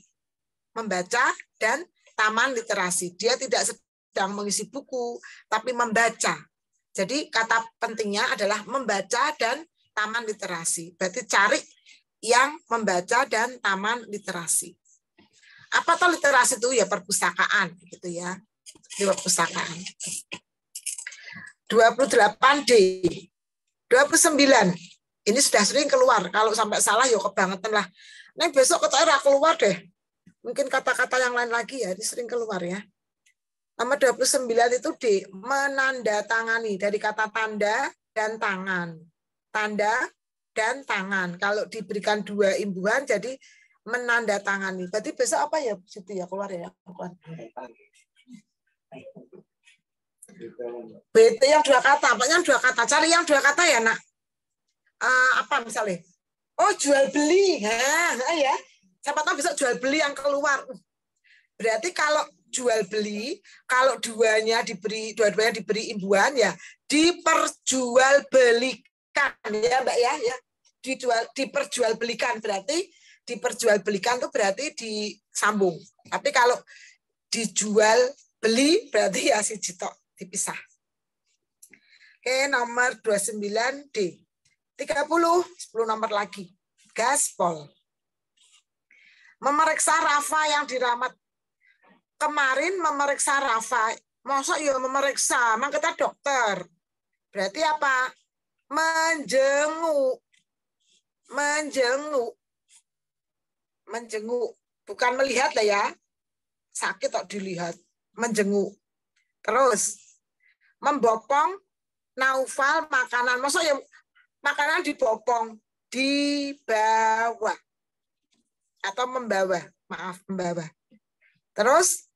Membaca dan taman literasi. Dia tidak sedang mengisi buku, tapi membaca. Jadi kata pentingnya adalah membaca dan taman literasi. Berarti cari yang membaca dan taman literasi. Apa tuh literasi itu? Ya perpustakaan gitu ya. Di perpustakaan. 28D. 29. Ini sudah sering keluar. Kalau sampai salah ya kebangetan lah. Nih besok ketemu keluar deh. Mungkin kata-kata yang lain lagi ya, ini sering keluar ya. Nomor 29 itu D, menandatangani, dari kata tanda dan tangan. Tanda dan tangan. Kalau diberikan 2 imbuhan jadi menandatangani. Berarti besok apa ya? Situ ya keluar ya. BT yang 2 kata, pokoknya 2 kata. Cari yang 2 kata ya, Nak. Apa misalnya? Oh, jual beli. Nah, ya. Siapa tahu besok jual beli yang keluar. Berarti kalau jual beli, kalau dua-duanya diberi imbuhan ya diperjualbelikan ya Mbak ya, diperjualbelikan berarti diperjualbelikan itu berarti disambung. Tapi kalau dijual beli berarti ya si jitok dipisah. Oke, nomor 29D. 30, 10 nomor lagi. Gaspol. Memeriksa Rafa yang diramat. Kemarin memeriksa Rafa. Masa ya memeriksa? Emang kita dokter. Berarti apa? Menjenguk. Menjenguk. Menjenguk. Bukan melihat lah ya. Sakit kok dilihat. Menjenguk. Terus. Membopong Naufal makanan. Masa ya makanan dibopong. Dibawa. Atau membawa, maaf, membawa. Terus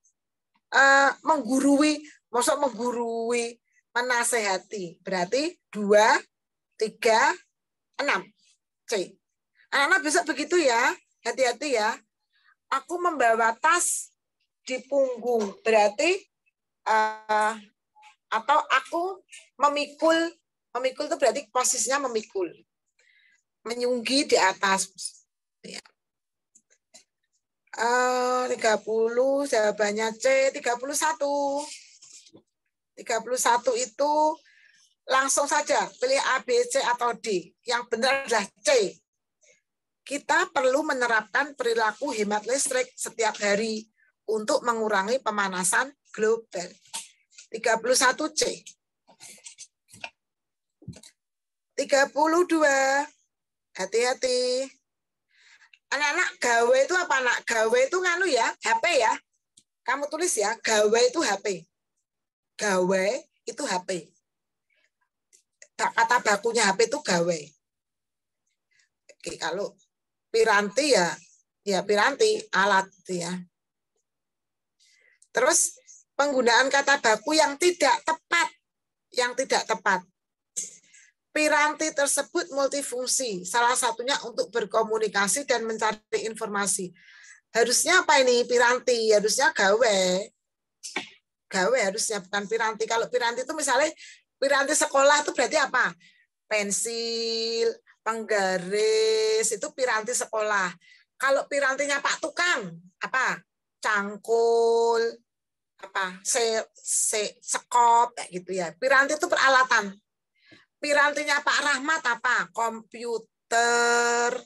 menggurui, maksud menggurui, menasehati. Berarti 2, 3, 6. C. Anak-anak besok begitu ya, hati-hati ya. Aku membawa tas di punggung, berarti atau aku memikul itu berarti posisinya memikul. Menyunggi di atas. Ya. 30 jawabannya C. 31 itu langsung saja pilih A, B, C atau D. Yang benar adalah C. Kita perlu menerapkan perilaku hemat listrik setiap hari untuk mengurangi pemanasan global. 31 C. 32. Hati-hati. Anak-anak, gawe itu apa, Nak? Gawe itu HP ya. Kamu tulis ya, gawe itu HP. Gawe itu HP. Kata bakunya HP itu gawe. Oke, kalau piranti ya piranti, alat ya. Terus penggunaan kata baku yang tidak tepat. Yang tidak tepat. Piranti tersebut multifungsi, salah satunya untuk berkomunikasi dan mencari informasi. Harusnya apa ini piranti? Harusnya gawe. Gawe harusnya, bukan piranti. Kalau piranti itu misalnya piranti sekolah itu berarti apa? Pensil, penggaris, itu piranti sekolah. Kalau pirantinya Pak Tukang, apa? Cangkul, apa? Sekop, kayak gitu ya. Piranti itu peralatan. Pirantinya Pak Rahmat apa? Komputer,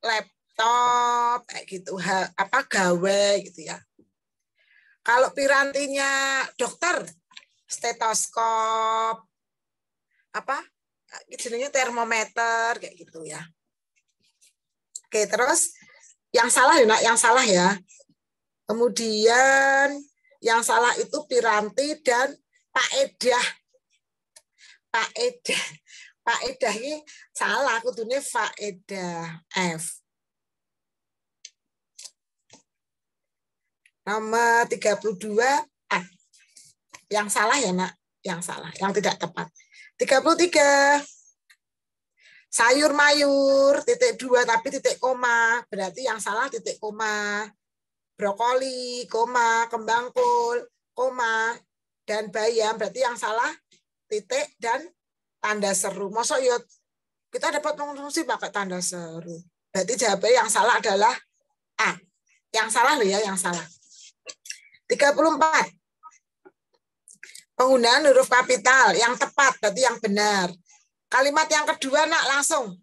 laptop, kayak gitu. Apa gawe gitu ya. Kalau pirantinya dokter, stetoskop, apa? Jenisnya termometer, kayak gitu ya. Oke, terus yang salah ya, Nak, yang salah ya. Kemudian yang salah itu piranti dan paedah. Paedah. Paedah ini salah, kudune faedah F. Nomor 32 yang salah ya, Nak, yang salah, yang tidak tepat. 33 sayur mayur titik 2 tapi titik koma, berarti yang salah titik koma. Brokoli, koma, kembang kol, koma, dan bayam, berarti yang salah titik dan tanda seru. Masa ya kita dapat fungsi pakai tanda seru. Berarti jawabannya yang salah adalah A. Yang salah loh ya, yang salah. 34. Penggunaan huruf kapital yang tepat, berarti yang benar. Kalimat yang kedua, Nak, langsung.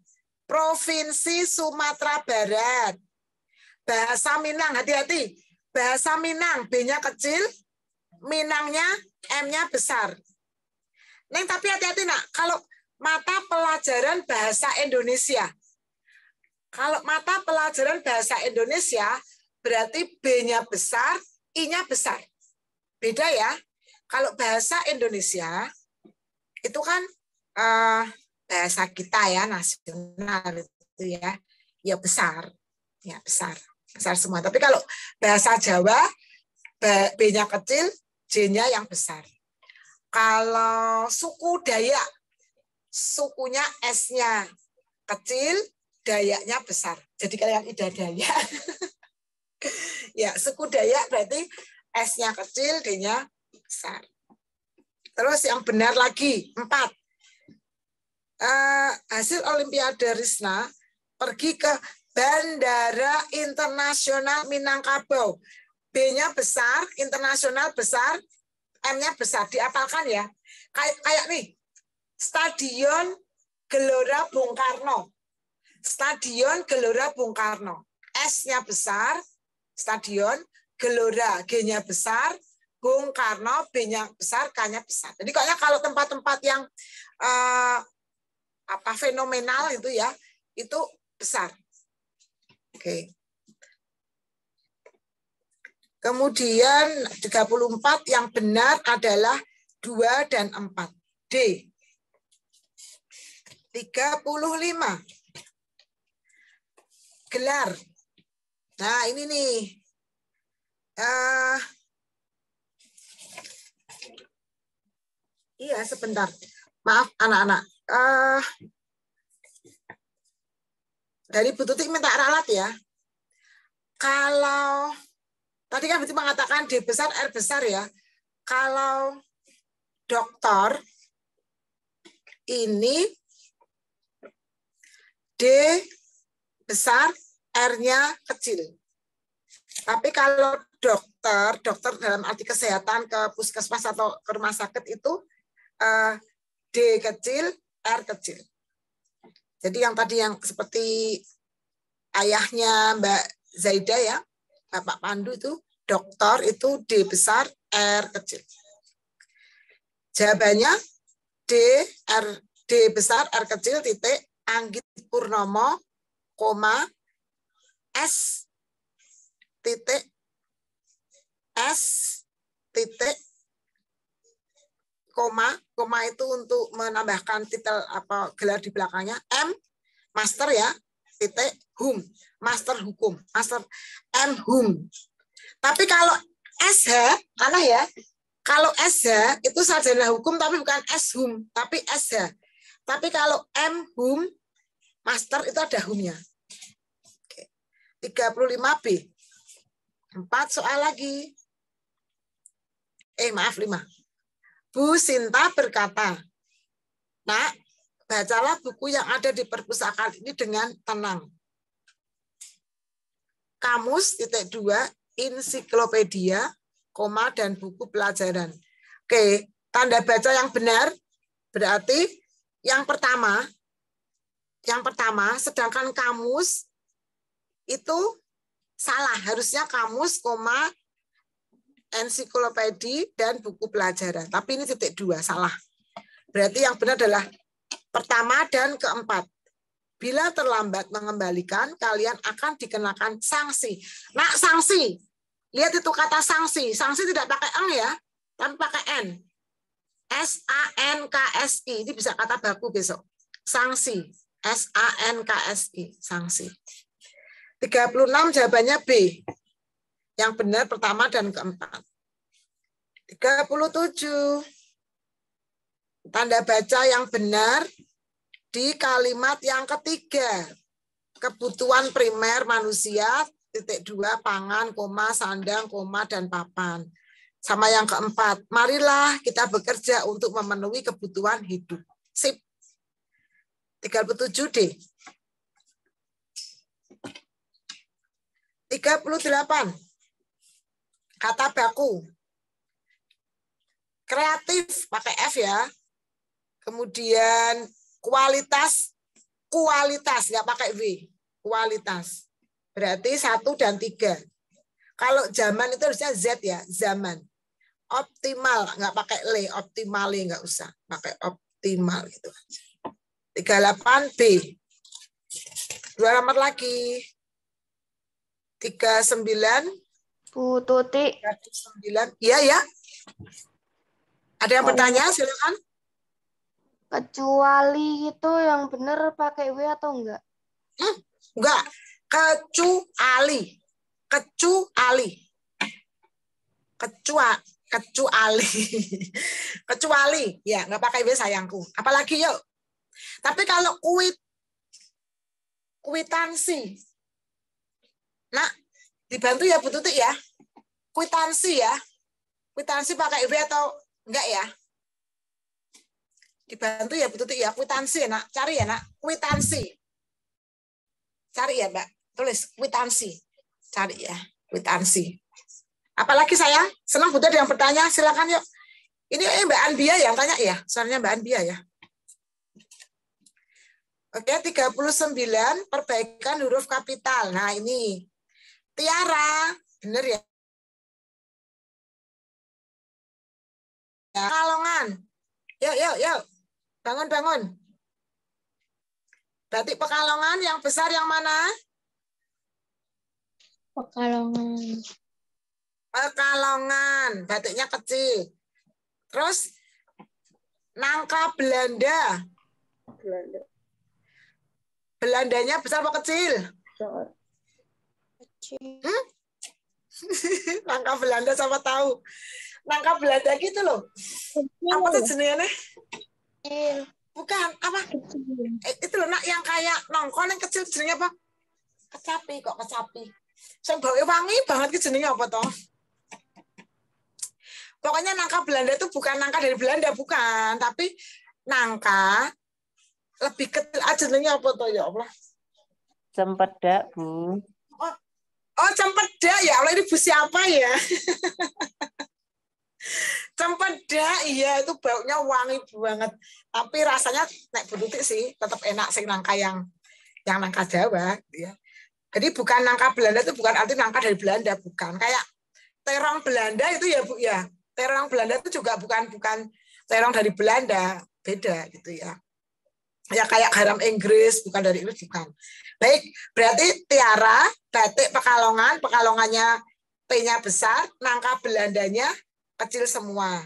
Provinsi Sumatera Barat. Bahasa Minang, hati-hati. Bahasa Minang, B-nya kecil, Minangnya, M-nya besar. Neng, tapi hati-hati, Nak. Kalau mata pelajaran bahasa Indonesia. Kalau mata pelajaran bahasa Indonesia, berarti B-nya besar, I-nya besar. Beda ya. Kalau bahasa Indonesia, itu kan bahasa kita ya, nasional itu ya. Ya besar. Ya besar. Besar semua. Tapi kalau bahasa Jawa, B-nya kecil, J-nya yang besar. Kalau suku Dayak, sukunya S-nya kecil, Dayaknya besar. Jadi kalian Ida Dayak. Ya, suku Dayak berarti S-nya kecil, D-nya besar. Terus yang benar lagi, 4. Hasil Olimpiade Risna pergi ke Bandara Internasional Minangkabau. B-nya besar, internasional besar, M-nya besar. Diapalkan ya. Kayak nih, Stadion Gelora Bung Karno. Stadion Gelora Bung Karno. S-nya besar, Stadion Gelora, G-nya besar, Bung Karno, B-nya besar, K-nya besar. Jadi kayaknya kalau tempat-tempat yang fenomenal itu ya, itu besar. Oke. Kemudian 34 yang benar adalah 2 dan 4. D. 35. Gelar. Nah, ini nih. Iya, sebentar. Maaf, anak-anak. Dari Bu Tutik minta ralat ya. Kalau tadi kan berarti mengatakan D besar, R besar ya. Kalau dokter ini D besar, R-nya kecil. Tapi kalau dokter dalam arti kesehatan ke puskesmas atau ke rumah sakit itu D kecil, R kecil. Jadi yang tadi yang seperti ayahnya Mbak Zaida ya, Bapak Pandu itu dokter itu D besar, R kecil. Jawabannya D besar, R kecil, titik, Anggit Purnomo, koma, S, titik, koma itu untuk menambahkan titel apa gelar di belakangnya. M master ya, titik hum, master hukum, master M hum. Tapi kalau SH aneh ya. Kalau SH itu sarjana hukum tapi bukan S hum, tapi SH. Tapi kalau M hum master itu ada humnya. 35B. 4 soal lagi. Maaf 5. Bu Sinta berkata, "Nak, bacalah buku yang ada di perpustakaan ini dengan tenang. Kamus, titik 2, ensiklopedia, koma, dan buku pelajaran." Oke, tanda baca yang benar berarti yang pertama, sedangkan kamus itu salah. Harusnya kamus, koma, ensiklopedi, dan buku pelajaran. Tapi ini titik 2, salah. Berarti yang benar adalah pertama dan keempat. Bila terlambat mengembalikan, kalian akan dikenakan sanksi. Nah, sanksi. Lihat itu kata sanksi. Sanksi tidak pakai eng ya, tapi pakai n. S-A-N-K-S-I. Ini bisa kata baku besok. Sanksi. S-A-N-K-S-I. Sanksi. 36 jawabannya B. Yang benar pertama dan keempat. 37. Tanda baca yang benar di kalimat yang ketiga. Kebutuhan primer manusia, titik 2, pangan, koma, sandang, koma, dan papan. Sama yang keempat, marilah kita bekerja untuk memenuhi kebutuhan hidup. Sip. 37D. 38. Kata baku. Kreatif pakai F ya. Kemudian kualitas nggak pakai W. Kualitas. Berarti 1 dan 3. Kalau zaman itu harusnya Z ya, zaman. Optimal nggak pakai le, optimale nggak usah, pakai optimal gitu. 38B. 2 alamat lagi. 39. Bu Tuti. 39. Iya ya. Ada yang bertanya? Silakan. Kecuali itu yang benar pakai W atau enggak? Enggak. Kecuali. Kecuali. Ya, enggak pakai W sayangku. Apalagi yuk. Tapi kalau kwitansi. Nah, dibantu ya Bu Tuti ya. Kwitansi ya. Kwitansi pakai W atau enggak ya? Dibantu ya Bu Tuti ya. Kwitansi ya nak. Cari ya nak. Kwitansi. Cari ya Mbak. Tulis kwitansi. Cari ya. Kwitansi. Apalagi saya? Senang Bu Tuti yang bertanya. Silakan yuk. Ini Mbak Anbia yang tanya ya. Soalnya Mbak Anbia ya. Oke, 39. Perbaikan huruf kapital. Nah ini. Tiara, bener ya? Pekalongan. Yuk. Bangun. Batik Pekalongan yang besar yang mana? Pekalongan. Batiknya kecil. Terus nangka Belanda. Belandanya besar apa kecil? Nangka Belanda sama tahu. Nangka Belanda gitu loh. Apa tuh jenisnya? Bukan, apa? Itu loh nak yang kayak nongkon yang kecil jenisnya apa? Kecapi. Saya bawa wangi banget jenisnya apa toh? Pokoknya nangka Belanda itu bukan nangka dari Belanda, bukan. Tapi nangka lebih kecil aja jenisnya apa toh ya Allah? Cempedak, Bu. Oh, cempedak ya Allah, ini Bu siapa ya? Cempedak, iya itu baunya wangi banget. Tapi rasanya nek Bu Tuti sih tetap enak sing nangka yang nangka Jawa ya. Jadi bukan nangka Belanda itu bukan arti nangka dari Belanda, bukan. Kayak terong Belanda itu ya Bu ya. Terong Belanda itu juga bukan terong dari Belanda, beda gitu ya. Ya kayak garam Inggris, bukan dari Inggris, bukan. Baik, berarti Tiara, batik Pekalongannya P-nya besar, nangka Belandanya kecil semua.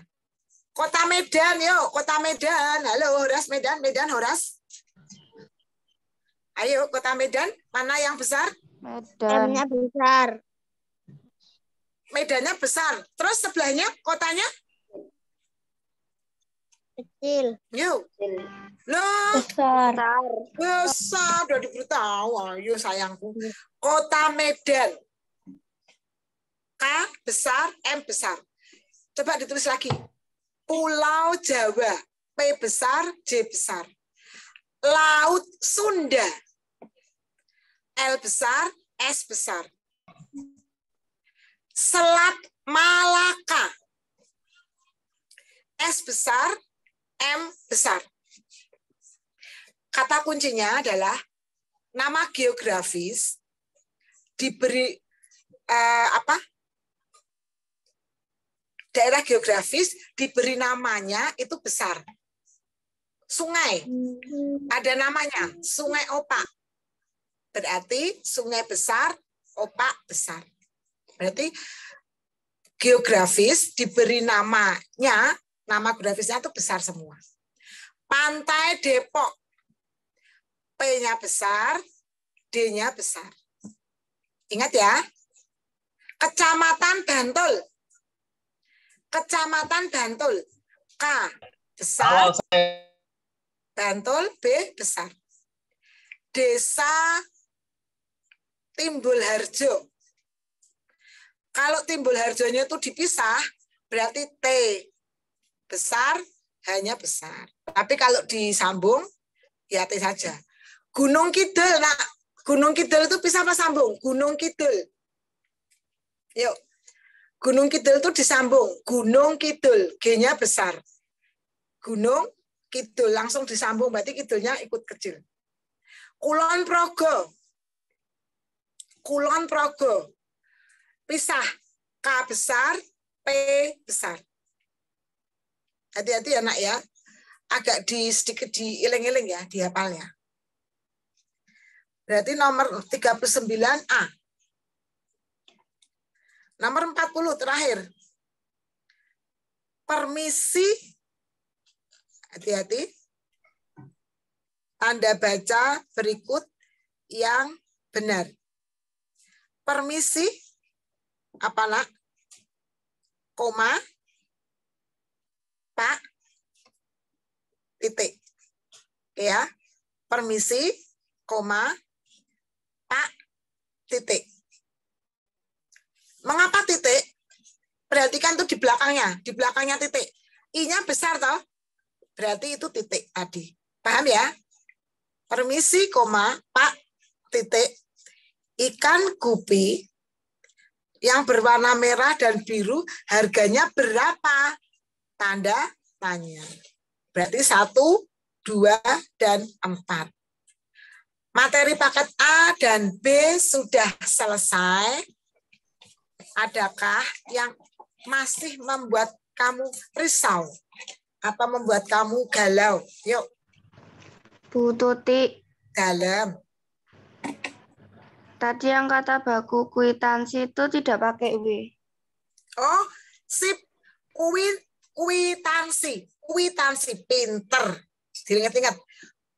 Kota Medan, yuk. Kota Medan. Halo, Horas. Medan, Horas. Ayo, Kota Medan. Mana yang besar? Medan. M-nya besar. Medannya besar. Terus sebelahnya kotanya? Kecil. Yuk. Loh, Besar. besar. Udah diberitahu. Ayo, sayangku. Kota Medan. K besar, M besar. Coba ditulis lagi. Pulau Jawa. P besar, J besar. Laut Sunda. L besar, S besar. Selat Malaka. S besar, M besar. Kata kuncinya adalah nama geografis diberi daerah geografis diberi namanya itu besar. Sungai ada namanya Sungai Opak. Berarti sungai besar, opak besar. Berarti geografis diberi namanya, nama geografisnya itu besar semua. Pantai Depok, P-nya besar, D-nya besar. Ingat ya. Kecamatan Bantul. Kecamatan Bantul. K besar, Bantul, B besar. Desa Timbul Harjo. Kalau Timbul Harjonya itu dipisah, berarti T besar, hanya besar. Tapi kalau disambung, ya T saja. Gunung Kidul, nak. Gunung Kidul itu bisa apa sambung? Gunung Kidul. Yuk. Gunung Kidul itu disambung. Gunung Kidul, G-nya besar. Gunung Kidul, langsung disambung, berarti kidulnya ikut kecil. Kulon Progo. Kulon Progo. Pisah. K besar, P besar. Hati-hati ya nak ya. Agak sedikit diiling-iling ya, dihafalnya. Berarti nomor 39A. Nomor 40 terakhir. Permisi. Hati-hati. Anda baca berikut yang benar. Permisi, apa nak? Koma, Pak, titik. Ya, permisi, koma, Pak, titik. Mengapa titik? Perhatikan tuh di belakangnya titik. I-nya besar toh? Berarti itu titik tadi. Paham ya? Permisi, koma, Pak, titik. Ikan gupi yang berwarna merah dan biru harganya berapa? Tanda tanya. Berarti 1, 2, dan 4. Materi paket A dan B sudah selesai. Adakah yang masih membuat kamu risau atau membuat kamu galau? Yuk. Bu Tuti, Dalam. tadi yang kata baku kwitansi itu tidak pakai W. Oh, sip. Kwitansi pinter. Diingat-ingat.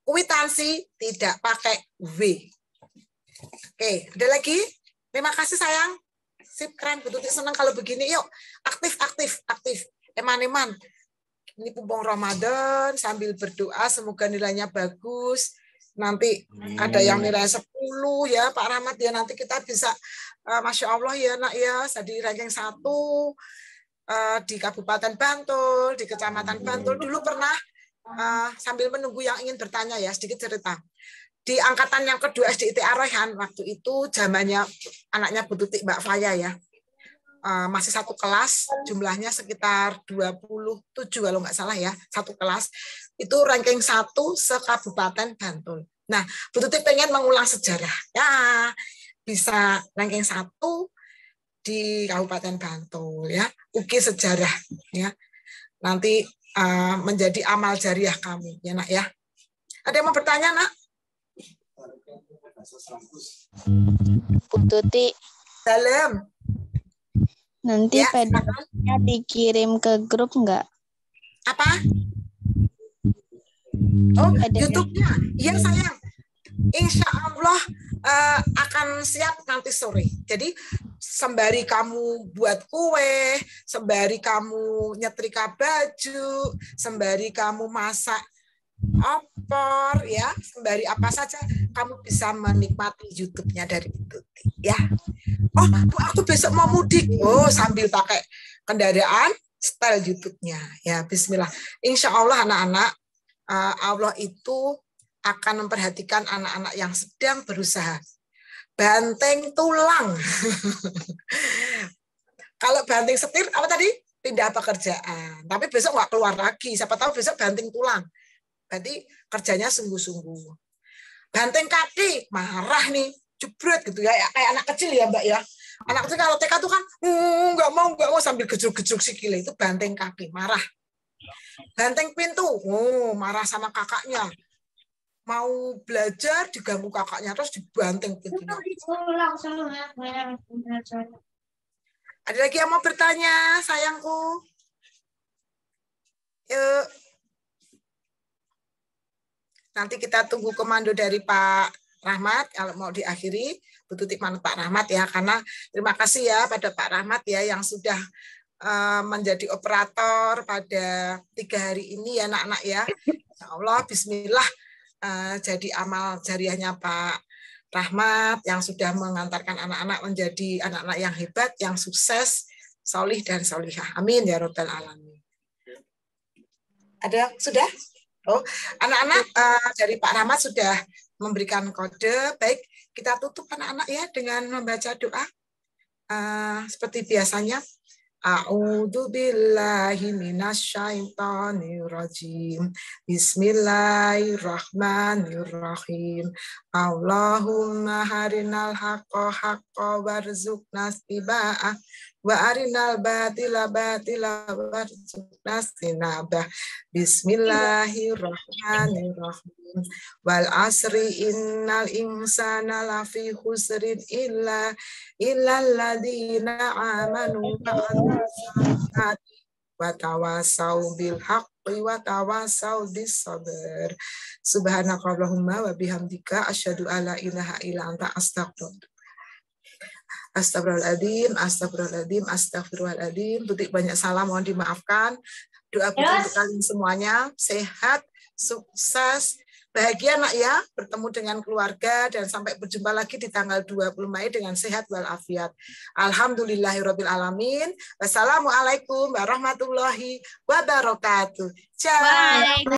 Kwitansi tidak pakai W. Oke, ada lagi? Terima kasih sayang. Sip, keren. Betul senang kalau begini. Yuk, aktif. Eman-eman. Ini pumpung Ramadan sambil berdoa semoga nilainya bagus. Nanti ada yang nilai 10 ya Pak Rahmat ya, nanti kita bisa Masya Allah ya nak ya, jadi ranking 1 di Kabupaten Bantul, di Kecamatan Bantul. Dulu pernah sambil menunggu yang ingin bertanya ya, sedikit cerita. Di angkatan yang kedua SDIT Ar-Rayhan, waktu itu zamannya anaknya Bu Tutik Mbak Faya ya, masih satu kelas, jumlahnya sekitar 27 kalau nggak salah ya, satu kelas. Itu ranking 1 se-Kabupaten Bantul. Nah, Bu Tutik pengen mengulang sejarah. Ya, bisa ranking 1 di Kabupaten Bantul ya. Ukir sejarah ya. Nanti menjadi amal jariah kami ya nak ya. Ada yang mau bertanya nak? Bu Tuti, Dalam. nanti Ya, PDF-nya dikirim ke grup nggak? Apa? Oh, Ada. YouTube-nya. Iya sayang. Insya Allah akan siap nanti sore. Jadi sembari kamu buat kue, sembari kamu nyetrika baju, sembari kamu masak opor, ya, sembari apa saja, kamu bisa menikmati YouTube-nya dari Tuti, ya. Oh, Bu, aku besok mau mudik. Oh, sambil pakai kendaraan, style YouTube-nya, ya. Bismillah. Insya Allah anak-anak, Allah itu akan memperhatikan anak-anak yang sedang berusaha. Banteng tulang. Kalau banting setir, apa tadi? Pindah pekerjaan. Tapi besok nggak keluar lagi. Siapa tahu besok banting tulang. Berarti kerjanya sungguh-sungguh. Banteng kaki, marah nih. Jebret gitu ya. Kayak anak kecil ya Mbak ya. Anak kecil kalau TK tuh kan, nggak mau sambil gejruk-gejruk sikile. Itu banteng kaki, marah. Banteng pintu, marah sama kakaknya. Mau belajar diganggu kakaknya terus dibanting pintunya. Ada lagi yang mau bertanya, sayangku? Yuk. Nanti kita tunggu komando dari Pak Rahmat kalau mau diakhiri. Tutik manut Pak Rahmat ya, karena terima kasih ya pada Pak Rahmat ya yang sudah menjadi operator pada 3 hari ini ya anak-anak ya. Insya Allah Bismillah. Jadi amal jariahnya Pak Rahmat yang sudah mengantarkan anak-anak menjadi anak-anak yang hebat, yang sukses, solih dan solihah. Amin ya Rabbal Alamin. Ada sudah? Oh, anak-anak dari Pak Rahmat sudah memberikan kode. Baik, kita tutup anak-anak ya dengan membaca doa seperti biasanya. A'udzu billahi minasyaitonir rajim. Bismillahirrahmanirrahim. Allahumma harinal haqqa haqqa warzuqna ittiba'ah wa arinal batila batila warzuqna tinabah. Bismillahirrahmanirrahim. Wal asri innal insana lafi khusrin illa illalladzina amanu wa tawasau bil haqqi wa tawasau bis sabr. Subhanakallahumma wa bihamdika asyhadu alla ilaha illa anta astagfirullahaladzim. Tutik banyak salam, mohon dimaafkan. Doa untuk kalian semuanya sehat, sukses, bahagia nak ya, bertemu dengan keluarga dan sampai berjumpa lagi di tanggal 20 Mei dengan sehat walafiat. Alhamdulillahirabbil alamin. Wassalamualaikum warahmatullahi wabarakatuh. Ciao.